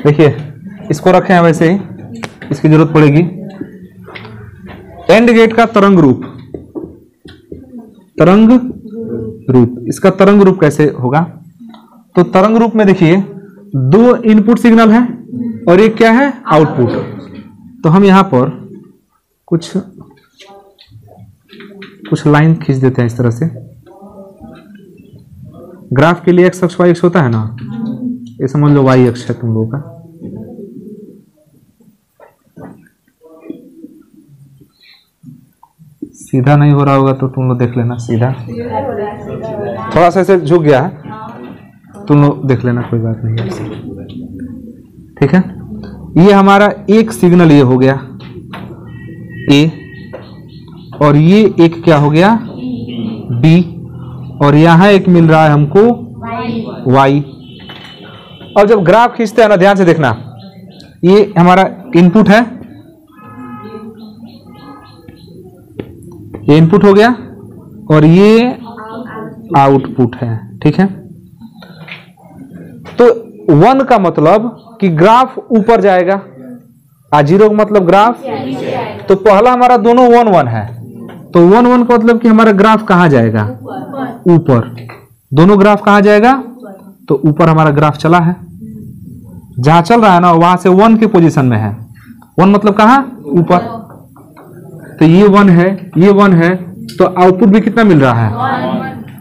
देखिए इसको रखे हैं वैसे ही, इसकी जरूरत पड़ेगी। एंड गेट का तरंग रूप, तरंग रूप, इसका तरंग रूप कैसे होगा? तो तरंग रूप में देखिए दो इनपुट सिग्नल है और एक क्या है? आउटपुट। तो हम यहां पर कुछ लाइन खींच देते हैं इस तरह से। ग्राफ के लिए एक्स अक्ष वाई अक्ष होता है ना, ये समझ लो वाई अक्ष है तुम लोगों का। सीधा नहीं हो रहा होगा तो तुम लोग देख लेना, सीधा थोड़ा सा ऐसे झुक गया है, तुम लोग देख लेना, कोई बात नहीं है। ठीक है, ये हमारा एक सिग्नल ये हो गया ए, और ये एक क्या हो गया बी, और यहां एक मिल रहा है हमको वाई। और जब ग्राफ खींचते हैं ना, ध्यान से देखना, ये हमारा इनपुट है, ये इनपुट हो गया और ये आउटपुट है। ठीक है, तो 1 का मतलब कि ग्राफ ऊपर जाएगा, और 0 का मतलब ग्राफ, तो पहला हमारा दोनों 1 1 है, तो 1 1 का मतलब कि हमारा ग्राफ कहां जाएगा? ऊपर। दोनों ग्राफ कहाँ जाएगा? तो ऊपर हमारा ग्राफ चला है, जहां चल रहा है ना वहां से 1 के पोजीशन में है। 1 मतलब कहाँ? ऊपर। तो ये 1 है, ये 1 है, तो आउटपुट भी कितना मिल रहा है?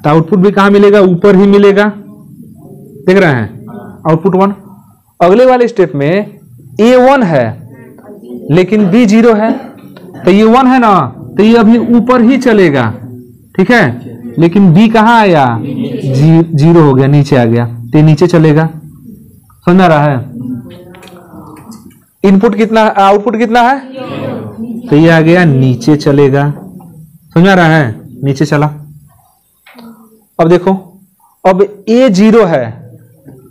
तो आउटपुट भी कहाँ मिलेगा? ऊपर ही मिलेगा। देख रहे हैं, आउटपुट 1। अगले वाले स्टेप में A1 है लेकिन B 0 है, तो ये 1 है ना, तो ये अभी ऊपर ही चलेगा, ठीक है। लेकिन B कहाँ आया? 0 हो गया, नीचे आ गया, तो ये नीचे चलेगा। समझ आ रहा है? इनपुट कितना, आउटपुट कितना है? तो ये आ गया, नीचे चलेगा। समझ आ रहा है? नीचे चला। अब देखो, अब A 0 है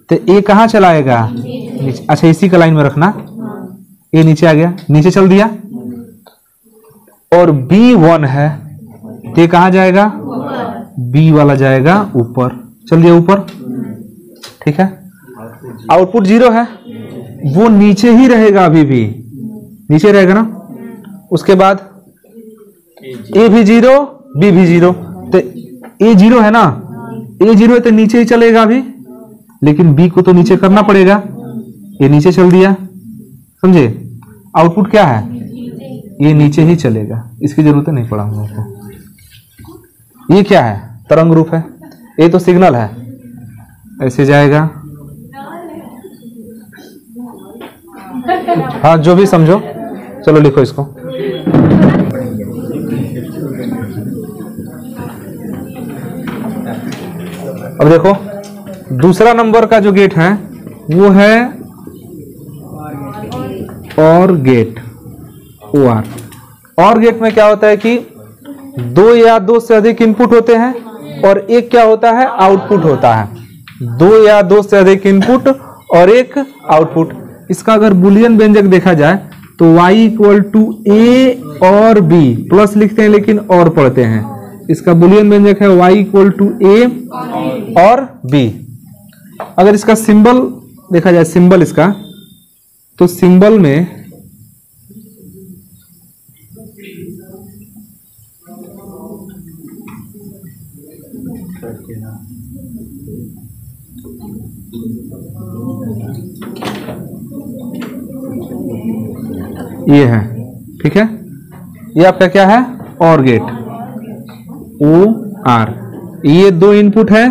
तो A कहाँ चलाएगा? नीचे। अच्छा, इसी का लाइन में रखना। A नीचे आ गया, नीचे चल दिया। और B 1 है तो कहाँ जाएगा? B वाला जाएगा ऊपर, चल दिया ऊपर, ठीक है। आउटपुट 0 है, वो नीचे ही रहेगा, अभी भी नीचे रहेगा ना। उसके बाद A भी 0, B भी 0, तो A 0 है ना, A 0 है तो नीचे ही चलेगा अभी, लेकिन B को तो नीचे करना पड़ेगा। ये नीचे चल दिया, समझे। आउटपुट क्या है? ये नीचे ही चलेगा, इसकी जरूरत नहीं पड़ा हम लोगों को। ये क्या है? तरंग रूप है, ये तो सिग्नल है, ऐसे जाएगा। हाँ, जो भी समझो, चलो लिखो इसको। अब देखो, दूसरा नंबर का जो गेट है वो है और गेट, OR। और गेट में क्या होता है कि 2 या 2 से अधिक इनपुट होते हैं और एक क्या होता है? आउटपुट होता है। 2 या 2 से अधिक इनपुट और एक आउटपुट। इसका अगर बुलियन व्यंजक देखा जाए तो y = a और b, प्लस लिखते हैं लेकिन और पढ़ते हैं। इसका बुलियन व्यंजक है y = a और b। अगर इसका सिंबल देखा जाए, सिंबल इसका, तो सिंबल में ये है, ठीक है। ये आपका क्या है? और गेट, OR। ये 2 इनपुट है,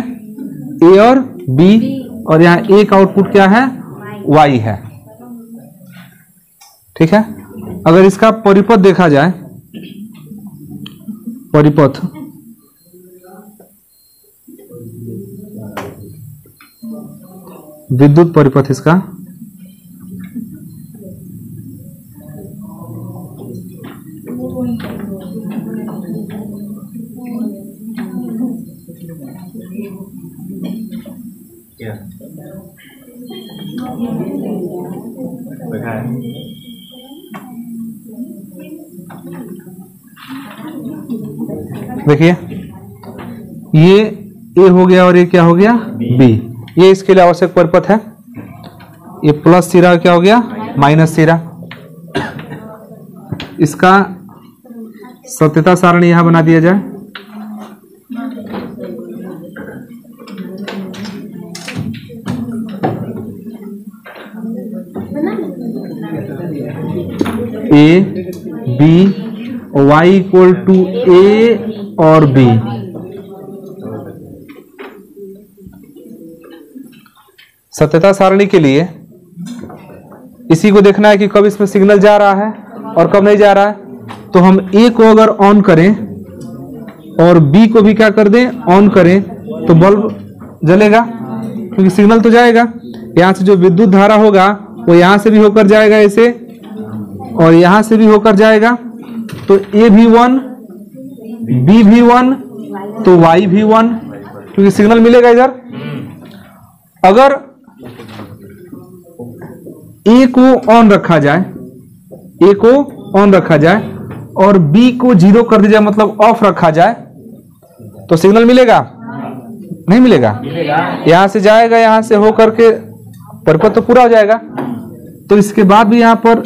A और B, और यहाँ एक आउटपुट क्या है? Y है, ठीक है। अगर इसका परिपथ देखा जाए, परिपथ विद्युत परिपथ इसका देखिए, ये A हो गया और ये क्या हो गया? B। ये इसके लिए आवश्यक परिपथ है। ये प्लस सिरा क्या हो गया? माइनस सिरा। इसका सत्यता सारणी यहां बना दिया जाए। A, B, y = a और b। सत्यता सारणी के लिए इसी को देखना है कि कब इसमें सिग्नल जा रहा है और कब नहीं जा रहा है। तो हम A को अगर ऑन करें और B को भी क्या कर दें? ऑन करें, तो बल्ब जलेगा, क्योंकि सिग्नल तो जाएगा। यहां से जो विद्युत धारा होगा वो यहां से भी होकर जाएगा ऐसे, और यहां से भी होकर जाएगा। तो A भी 1, B भी 1, तो Y भी 1, क्योंकि सिग्नल मिलेगा इधर। अगर A को ऑन रखा जाए, A को ऑन रखा जाए और B को 0 कर दिया जाए, मतलब ऑफ रखा जाए, तो सिग्नल मिलेगा? नहीं मिलेगा। यहां से जाएगा, यहां से होकर के परिपथ तो पूरा हो जाएगा। तो इसके बाद भी यहां पर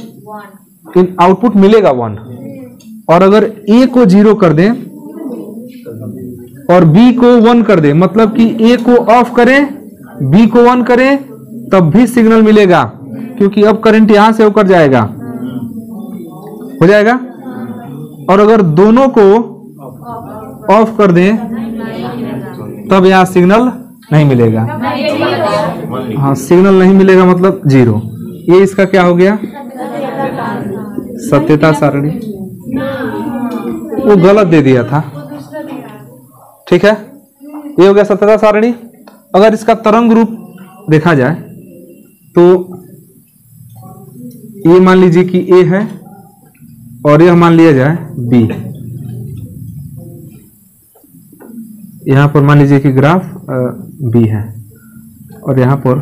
आउटपुट मिलेगा 1। और अगर A को 0 कर दें और बी को 1 कर दे, मतलब कि ए को ऑफ करें, बी को 1 करें, तब भी सिग्नल मिलेगा, क्योंकि अब करंट यहां से होकर जाएगा, हो जाएगा। और अगर दोनों को ऑफ कर दें तब यहां सिग्नल नहीं मिलेगा। हाँ, सिग्नल नहीं मिलेगा मतलब 0। ये इसका क्या हो गया? सत्यता सारणी। वो गलत दे दिया था, ठीक है। ये हो गया सत्यता सारणी। अगर इसका तरंग रूप देखा जाए तो ये मान लीजिए कि ए है और यह मान लिया जाए बी। यहां पर मान लीजिए कि ग्राफ बी है और यहां पर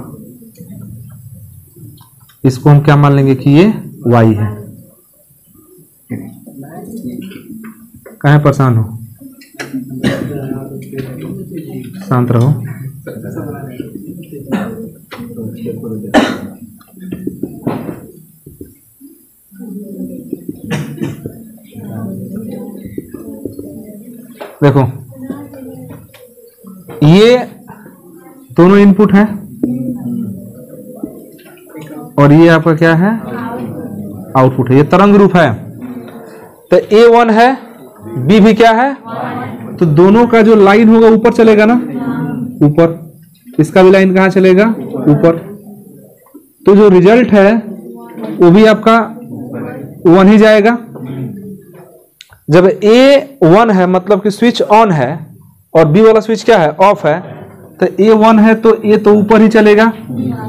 इसको हम क्या मान लेंगे कि ये वाई है। कहाँ परेशान हो? शांत रहो। देखो, ये दोनों इनपुट है और ये आपका क्या है? आउटपुट है। ये तरंग रूप है, तो A1 है, B भी क्या है? तो दोनों का जो लाइन होगा ऊपर चलेगा ना, ऊपर। इसका भी लाइन कहाँ चलेगा? ऊपर। तो जो रिजल्ट है वो भी आपका 1 ही जाएगा। जब A1 है मतलब कि स्विच ऑन है और B वाला स्विच क्या है? ऑफ है, तो A1 है तो A तो ऊपर ही चलेगा,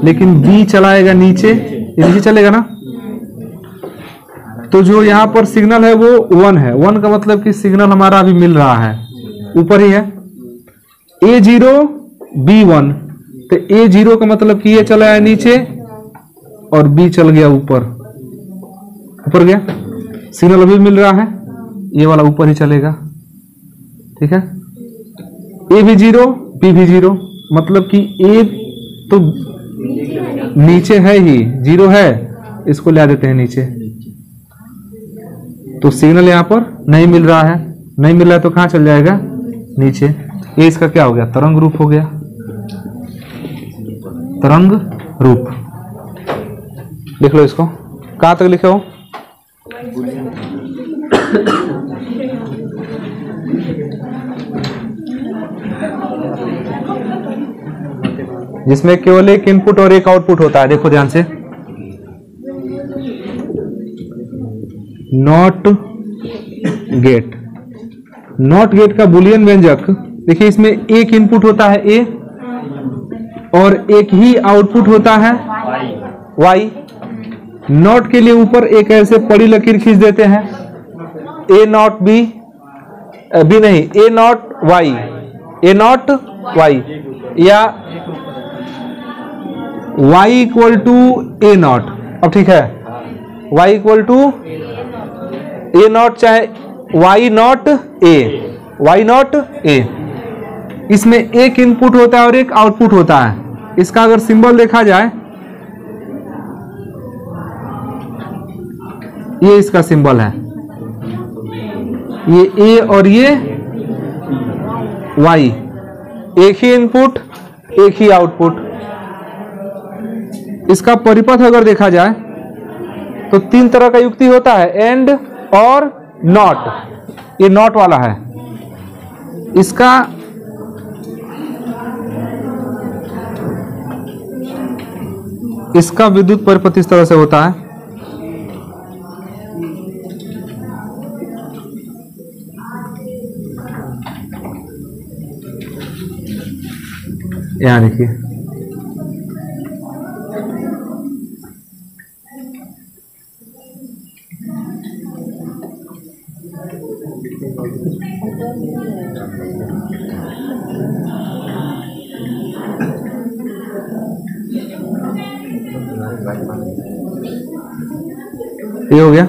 लेकिन B चलाएगा नीचे, ये नीचे चलेगा ना। तो जो यहाँ पर सिग्नल है वो 1 है। 1 का मतलब कि सिग्नल हमारा अभी मिल रहा है, ऊपर ही है। A0 B1, तो A0 का मतलब कि ये चला है नीचे और B चल गया ऊपर, ऊपर गया। सिग्नल अभी मिल रहा है, ये वाला ऊपर ही चलेगा, ठीक है। A भी 0 B भी 0, मतलब कि A तो नीचे है ही, 0 है, इसको ले देते हैं नीचे। तो सिग्नल यहां पर नहीं मिल रहा है, नहीं मिल रहा है तो कहां चल जाएगा? नीचे। ये इसका क्या हो गया? तरंग रूप हो गया, तरंग रूप। लिख लो इसको, कहां तक लिखे हो? जिसमें केवल एक इनपुट और एक आउटपुट होता है। देखो ध्यान से, नॉट गेट। नॉट गेट का बुलियन व्यंजक देखिए, इसमें एक इनपुट होता है ए और एक ही आउटपुट होता है वाई। नॉट के लिए ऊपर एक ऐसे पड़ी लकीर खींच देते हैं, ए नॉट बी, बी नहीं, A not Y, A not Y, या y equal to A not. अब ठीक है, y equal to A not चाहे y not A, y not A. इसमें एक इनपुट होता है और एक आउटपुट होता है। इसका अगर सिंबल देखा जाए, ये इसका सिंबल है, ये ए और ये y, एक ही इनपुट एक ही आउटपुट। इसका परिपथ अगर देखा जाए तो 3 तरह का युक्ति होता है, एंड और नॉट। ये नॉट वाला है। इसका विद्युत परिपथ इस तरह से होता है। यहां देखिए, ये हो गया,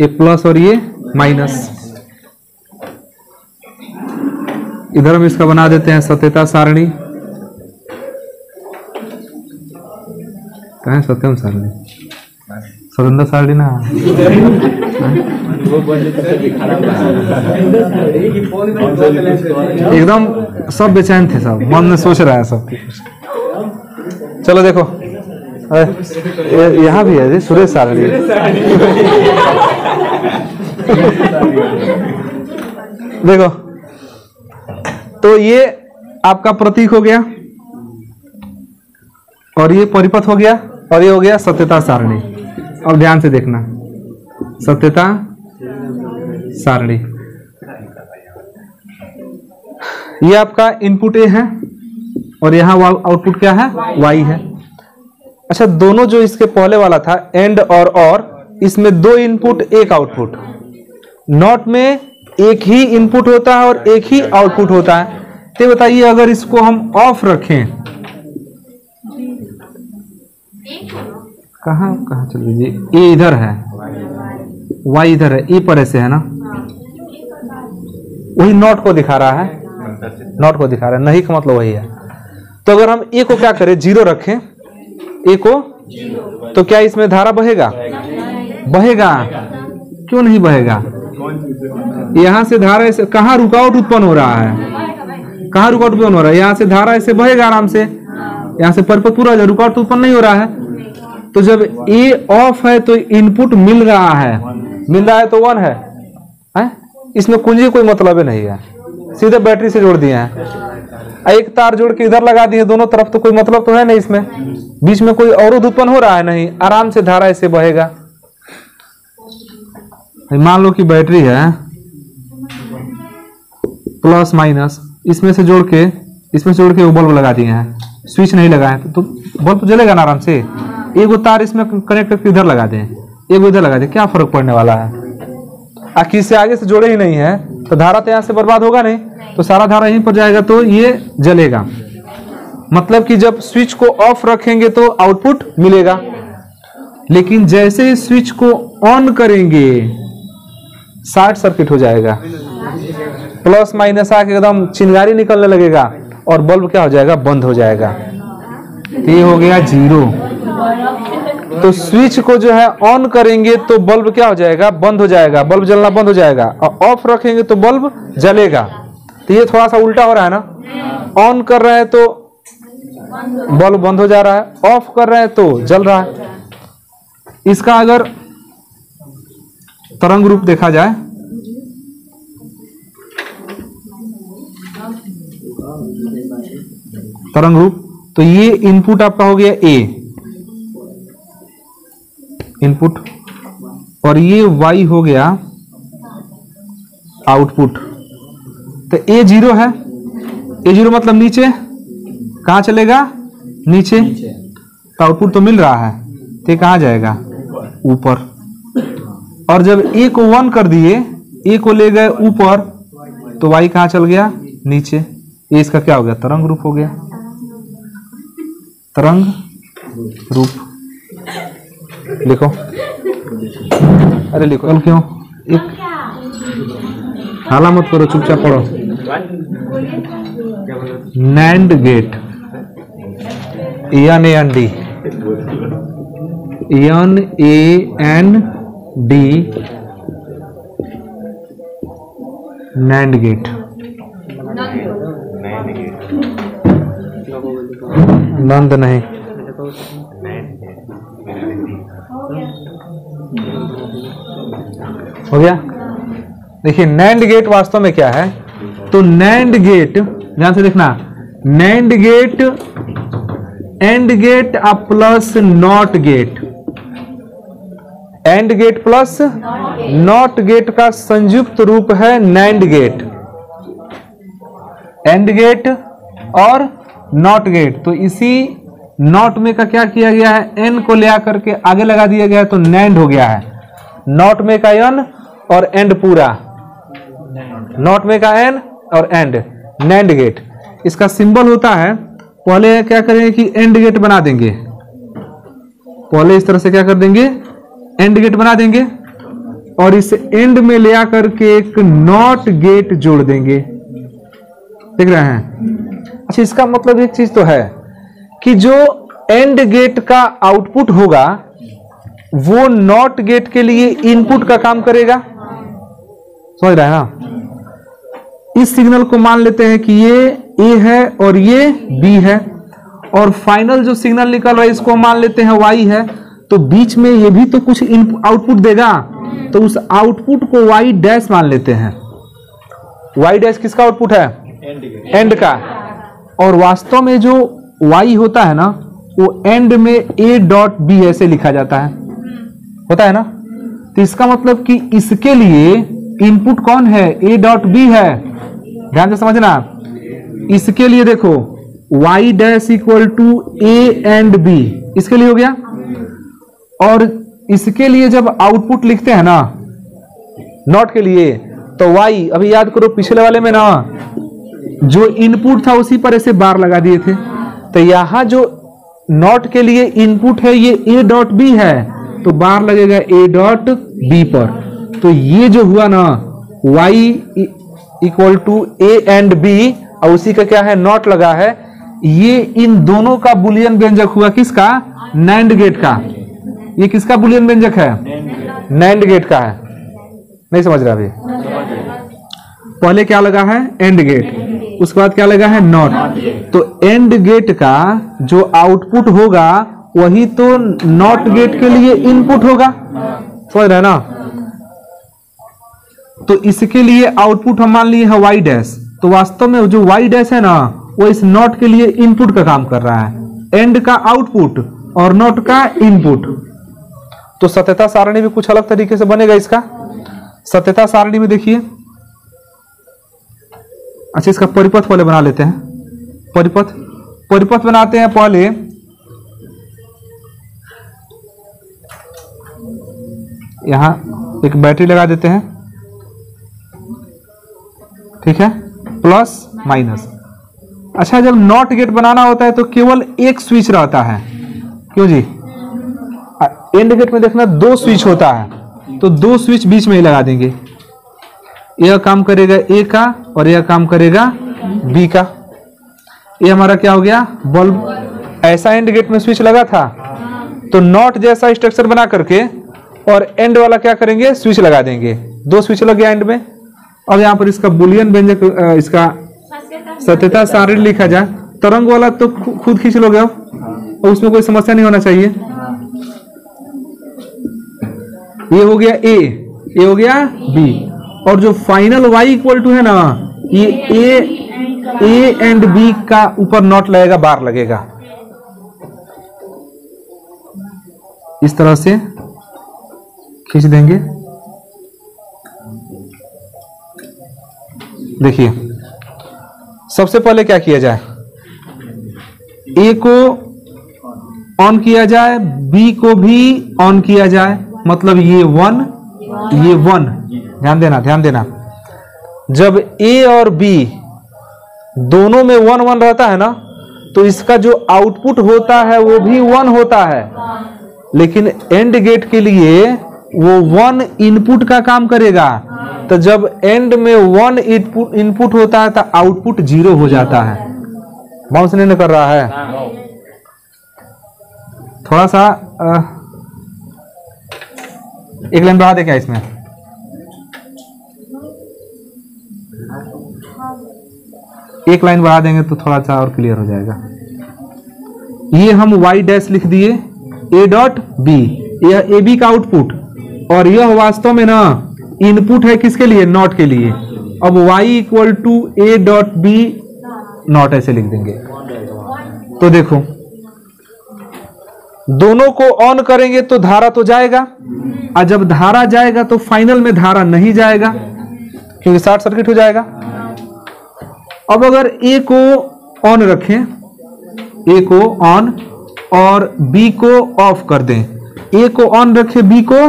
ये प्लस और ये माइनस। इधर हम इसका बना देते हैं सत्यता सारणी। कहाँ है सत्यम सारणी? सुरेंद्र सारणी ना एकदम सब बेचैन थे, सब मन में सोच रहा है सब। चलो देखो, यहाँ भी है जी सुरेश सारणी। देखो तो ये आपका प्रतीक हो गया और ये परिपथ हो गया और ये हो गया सत्यता सारणी। अब ध्यान से देखना, सत्यता सारणी, ये आपका इनपुट ए है और यहाँ आउटपुट क्या है, वाई है। अच्छा, दोनों जो इसके पहले वाला था एंड और इसमें दो इनपुट एक आउटपुट, नॉट में एक ही इनपुट होता है और एक ही आउटपुट होता है। तो बताइए अगर इसको हम ऑफ रखें, कहाँ कहाँ चल लीजिए, ए इधर है, वाई इधर है, ए पर ऐसे है ना, वही नॉट को दिखा रहा है, नॉट को दिखा रहा है, नहीं का मतलब वही है। तो अगर हम ए को क्या करें, जीरो रखें, ए को, तो क्या इसमें धारा बहेगा, बहेगा, क्यों नहीं बहेगा? यहां से धारा ऐसे, कहाँ रुकावट उत्पन्न हो रहा है, कहाँ रुकावट उत्पन्न हो रहा है, यहाँ से धारा ऐसे बहेगा आराम से, यहाँ से परिपथ पूरा रुकावट उत्पन्न नहीं हो रहा है। तो जब ए ऑफ है तो इनपुट मिल रहा है तो 1 है, इसमें कुंजी कोई मतलब नहीं है, सीधे बैटरी से जोड़ दिए हैं, एक तार जोड़ के इधर लगा दिए दोनों तरफ, तो कोई मतलब तो है नहीं, इसमें बीच में कोई अवरोध उत्पन्न हो रहा है नहीं, आराम से धारा ऐसे बहेगा। मान लो कि बैटरी है प्लस माइनस, इसमें से जोड़ के वो बल्ब लगा दिए हैं, स्विच नहीं लगाए तो बल्ब जलेगा ना आराम से। एक तार इसमें कनेक्ट करके इधर लगा दें, एक इधर लगा दें, क्या फर्क पड़ने वाला है? आखिर से आगे से जोड़े ही नहीं है तो धारा तो यहाँ से बर्बाद होगा नहीं, तो सारा धारा यहीं पर जाएगा तो ये जलेगा। मतलब कि जब स्विच को ऑफ रखेंगे तो आउटपुट मिलेगा, लेकिन जैसे ही स्विच को ऑन करेंगे शॉर्ट सर्किट हो जाएगा, प्लस माइनस आके एकदम चिंगारी निकलने लगेगा और बल्ब क्या हो जाएगा, बंद हो जाएगा। ये हो गया जीरो। तो स्विच को जो है ऑन करेंगे तो बल्ब क्या हो जाएगा, बंद हो जाएगा, बल्ब जलना बंद हो जाएगा, और ऑफ रखेंगे तो बल्ब जलेगा। तो ये थोड़ा सा उल्टा हो रहा है ना, ऑन कर रहे हैं तो बल्ब बंद हो जा रहा है, ऑफ कर रहे हैं तो जल रहा है। इसका अगर तरंग रूप देखा जाए, तरंग रूप, तो ये इनपुट आपका हो गया ए इनपुट, और ये वाई हो गया आउटपुट। तो ए जीरो है, ए जीरो मतलब नीचे, कहां चलेगा, नीचे, तो आउटपुट तो मिल रहा है, तो कहां जाएगा, ऊपर। और जब ए को 1 कर दिए, ए को ले गए ऊपर, तो वाई कहां चल गया, नीचे। ये इसका क्या हो गया, तरंग रूप हो गया, तरंग रूप। लिखो, अरे लिखो, कल क्यों एक हाला मत करो, चुपचाप पढ़ो। NAND gate, NAND, NAND, NAND gate, नंद नहीं, हो गया। देखिए नैंड गेट वास्तव में क्या है, तो नैंड गेट, ध्यान से देखना, NAND gate AND gate plus NOT gate, AND gate plus NOT gate का संयुक्त रूप है नैंड गेट। एंड गेट और नॉट गेट, तो इसी नॉट में का क्या किया गया है, एन को ले आकर के आगे लगा दिया गया है, तो नैंड हो गया है। नॉट में का एन और एंड पूरा, नॉट में का एन और एंड, नैंड गेट। इसका सिंबल होता है, पहले क्या करेंगे कि एंड गेट बना देंगे, पहले इस तरह से क्या कर देंगे, एंड गेट बना देंगे, और इस एंड में ले आकर के एक नॉट गेट जोड़ देंगे। देख रहे हैं? अच्छा, इसका मतलब एक चीज तो है कि जो एंड गेट का आउटपुट होगा, वो नॉट गेट के लिए इनपुट का काम करेगा। समझ रहा है ना। इस सिग्नल को मान लेते हैं कि ये ए है और ये बी है, और फाइनल जो सिग्नल निकल रहा है इसको मान लेते हैं वाई है। तो बीच में ये भी तो कुछ आउटपुट देगा, तो उस आउटपुट को वाई डैश मान लेते हैं। वाई डैश किसका आउटपुट है? एंड का। और वास्तव में जो वाई होता है ना, वो एंड में ए डॉट बी ऐसे लिखा जाता है, होता है ना। तो इसका मतलब कि इसके लिए इनपुट कौन है? ए डॉट बी है। ध्यान से समझना। इसके लिए देखो y dash equal to A AND B, इसके लिए हो गया। और इसके लिए जब आउटपुट लिखते हैं ना नॉट के लिए, तो y, अभी याद करो पिछले वाले में ना जो इनपुट था उसी पर ऐसे बार लगा दिए थे। तो यहां जो नॉट के लिए इनपुट है ये ए डॉट बी है, तो बार लगेगा ए डॉट बी पर। तो ये जो हुआ ना y equal to A AND B, और उसी का क्या है? नॉट लगा है। ये इन दोनों का बुलियन व्यंजक हुआ। किसका? नैंड गेट का। ये किसका बुलियन व्यंजक है? नैंड गेट का है। नहीं समझ रहा अभी? पहले क्या लगा है? एंड गेट, उसके बाद क्या लगा है? नॉट। तो एंड गेट का जो आउटपुट होगा वही तो नॉट गेट के लिए इनपुट होगा। समझ रहे हैं ना। तो इसके लिए आउटपुट हम मान लिए है वाई डैश। तो वास्तव में जो वाई डैश है ना वो इस नॉट के लिए इनपुट का काम कर रहा है। एंड का आउटपुट और नॉट का इनपुट। तो सत्यता सारणी भी कुछ अलग तरीके से बनेगा इसका। सत्यता सारणी में देखिए, अच्छा इसका परिपथ पहले बना लेते हैं। परिपथ बनाते हैं पहले। यहां एक बैटरी लगा देते हैं, ठीक है, प्लस माइनस। अच्छा, जब नॉट गेट बनाना होता है तो केवल एक स्विच रहता है, क्यों जी? एंड गेट में देखना दो स्विच होता है, तो दो स्विच बीच में ही लगा देंगे। यह काम करेगा ए का और यह काम करेगा बी का। ये हमारा क्या हो गया? बल्ब। ऐसा एंड गेट में स्विच लगा था, तो नॉट जैसा स्ट्रक्चर बना करके और एंड वाला क्या करेंगे? स्विच लगा देंगे। दो स्विच लग गया एंड में। अब यहाँ पर इसका बुलियन व्यंजक, इसका सत्यता सारणी लिखा जाए। तरंग वाला तो खुद खींच लोगे और उसमें कोई समस्या नहीं होना चाहिए। ये हो गया ए, ये हो गया बी, और जो फाइनल y इक्वल टू है ना, ये ए एंड बी का ऊपर नॉट लगेगा, बार लगेगा। इस तरह से खींच देंगे। देखिए, सबसे पहले क्या किया जाए? ए को ऑन किया जाए, बी को भी ऑन किया जाए। मतलब ये 1, ये 1। ध्यान देना। जब ए और बी दोनों में 1 1 रहता है ना, तो इसका जो आउटपुट होता है वो भी 1 होता है। लेकिन एंड गेट के लिए वो 1 इनपुट का काम करेगा। तो जब एंड में 1 इनपुट होता है तो आउटपुट 0 हो जाता है। बाउंस नहीं कर रहा है? थोड़ा सा एक लाइन बढ़ा दे क्या इसमें? एक लाइन बढ़ा देंगे तो थोड़ा सा और क्लियर हो जाएगा। ये हम y डैश लिख दिए, a डॉट बी, यह ए बी का आउटपुट, और यह वास्तव में ना इनपुट है किसके लिए? नॉट के लिए। अब y equal to A dot B not ऐसे लिख देंगे। तो देखो, दोनों को ऑन करेंगे तो धारा तो जाएगा, और जब धारा जाएगा तो फाइनल में धारा नहीं जाएगा क्योंकि शॉर्ट सर्किट हो जाएगा। अब अगर ए को ऑन रखें, ए को ऑन और बी को ऑफ कर दें, ए को ऑन रखें, बी को,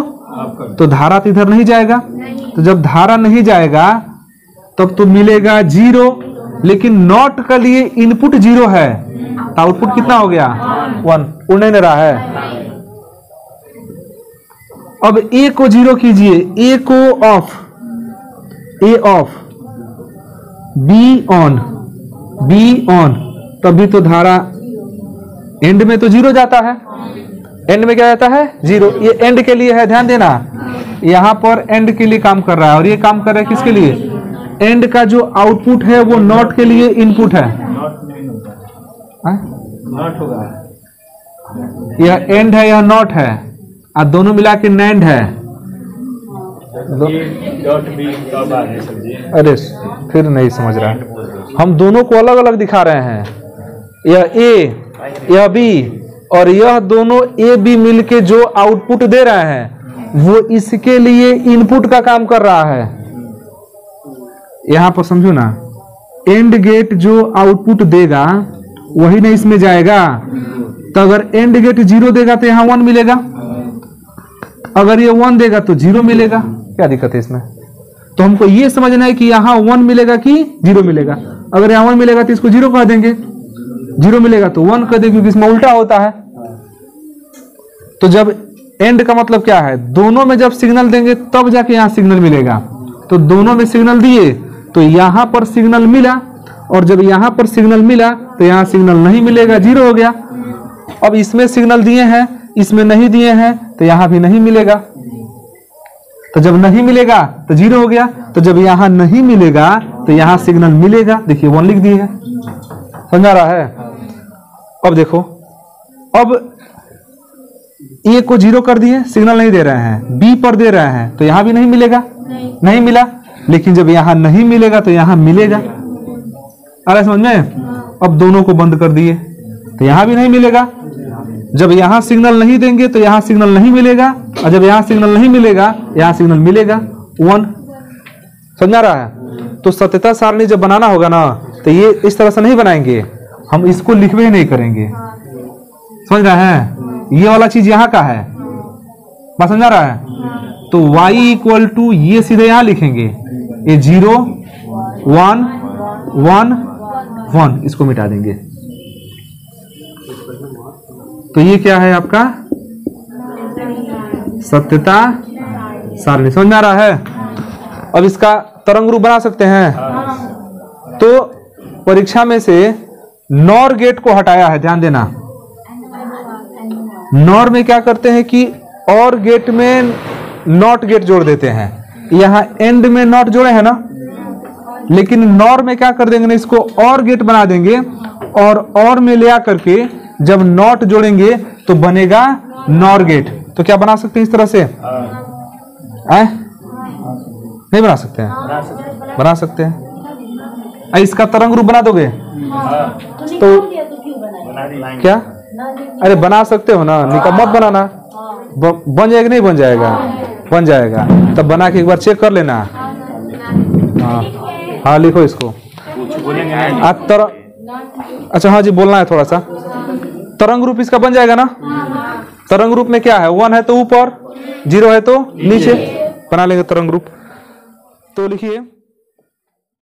तो धारा तो इधर नहीं जाएगा। तो जब धारा नहीं जाएगा तब तो मिलेगा 0, लेकिन नॉट के लिए इनपुट 0 है, तो आउटपुट कितना हो गया? 1। उड़ नहीं रहा है। अब ए को 0 कीजिए, ए को of, A of, be on, be on, तभी तो धारा एंड में तो 0 जाता है। एंड में क्या रहता है 0, ये एंड के लिए है, ध्यान देना, यहाँ पर एंड के लिए काम कर रहा है और ये काम कर रहा है किसके लिए, एंड का जो आउटपुट है वो नॉट के लिए इनपुट है, नॉट होगा, यह एंड है यह नॉट है, और दोनों मिला के नैंड है। डॉट बी कब आ है सर जी? अरे फिर नहीं समझ रहा है, हम दोनों को अलग अलग दिखा रहे हैं, यह ए यह बी और यह दोनों ए बी मिलके जो आउटपुट दे रहे हैं वो इसके लिए इनपुट का काम कर रहा है। यहां पर समझो ना, एंड गेट जो आउटपुट देगा वही ना इसमें जाएगा, तो अगर एंड गेट 0 देगा तो यहां 1 मिलेगा, अगर ये 1 देगा तो 0 मिलेगा, क्या दिक्कत है इसमें। तो हमको ये समझना है कि यहां 1 मिलेगा कि 0 मिलेगा, अगर यहां 1 मिलेगा तो इसको 0 कह देंगे, 0 मिलेगा तो 1 कह देंगे, क्योंकि इसमें उल्टा होता है। तो जब एंड का मतलब क्या है, दोनों में जब सिग्नल देंगे तब जाके यहां सिग्नल मिलेगा, तो दोनों में सिग्नल दिए तो यहां पर सिग्नल मिला, और जब यहां पर सिग्नल मिला तो यहां सिग्नल नहीं मिलेगा, 0 हो गया। अब इसमें सिग्नल दिए हैं इसमें नहीं दिए हैं तो यहां भी नहीं मिलेगा, तो जब नहीं मिलेगा तो 0 हो गया, तो जब यहां नहीं मिलेगा तो यहां सिग्नल मिलेगा, देखिए 1 लिख दिए है, समझा रहा है। अब देखो, अब ए को 0 कर दिए, सिग्नल नहीं दे रहे हैं, बी पर दे रहे हैं तो यहां भी नहीं मिलेगा, नहीं मिला, लेकिन जब यहां नहीं मिलेगा तो यहां मिलेगा, आ रहा समझ में। अब दोनों को बंद कर दिए तो यहां भी नहीं मिलेगा, जब यहां सिग्नल नहीं देंगे तो यहां सिग्नल नहीं मिलेगा, और जब यहां सिग्नल नहीं मिलेगा यहां सिग्नल मिलेगा, 1, समझा रहा है। तो सत्यता सारणी जब बनाना होगा ना तो ये इस तरह से नहीं बनाएंगे, हम इसको लिखवे ही नहीं करेंगे, समझ रहे हैं, ये वाला चीज यहाँ का है, बात समझा रहा है। तो y इक्वल टू ये सीधे यहां लिखेंगे, ये 0 1 1 1, इसको मिटा देंगे, तो ये क्या है आपका सत्यता सारणी, समझ में आ रहा है। अब इसका तरंग रूप बना सकते हैं, तो परीक्षा में से नॉर गेट को हटाया है, ध्यान देना, नॉर में क्या करते हैं कि और गेट में नॉट गेट जोड़ देते हैं, यहां एंड में नॉट जोड़े हैं ना, लेकिन नॉर में क्या कर देंगे ना, इसको और गेट बना देंगे, और में ले आकर के जब नॉट जोड़ेंगे तो बनेगा नॉर गेट। तो क्या बना सकते हैं इस तरह से, नहीं बना सकते हैं, बना सकते हैं। इसका तरंग रूप बना दोगे तो क्या, अरे बना सकते हो ना, निकम मत बनाना, बन जाएगा नहीं बन जाएगा, बन जाएगा, तब बना के एक बार चेक कर लेना। हाँ लिखो इसको, अच्छा हाँ जी बोलना है थोड़ा सा। तरंग रूप इसका बन जाएगा ना, तरंग रूप में क्या है, 1 है तो ऊपर, 0 है तो नीचे, बना लेंगे तरंग रूप। तो लिखिए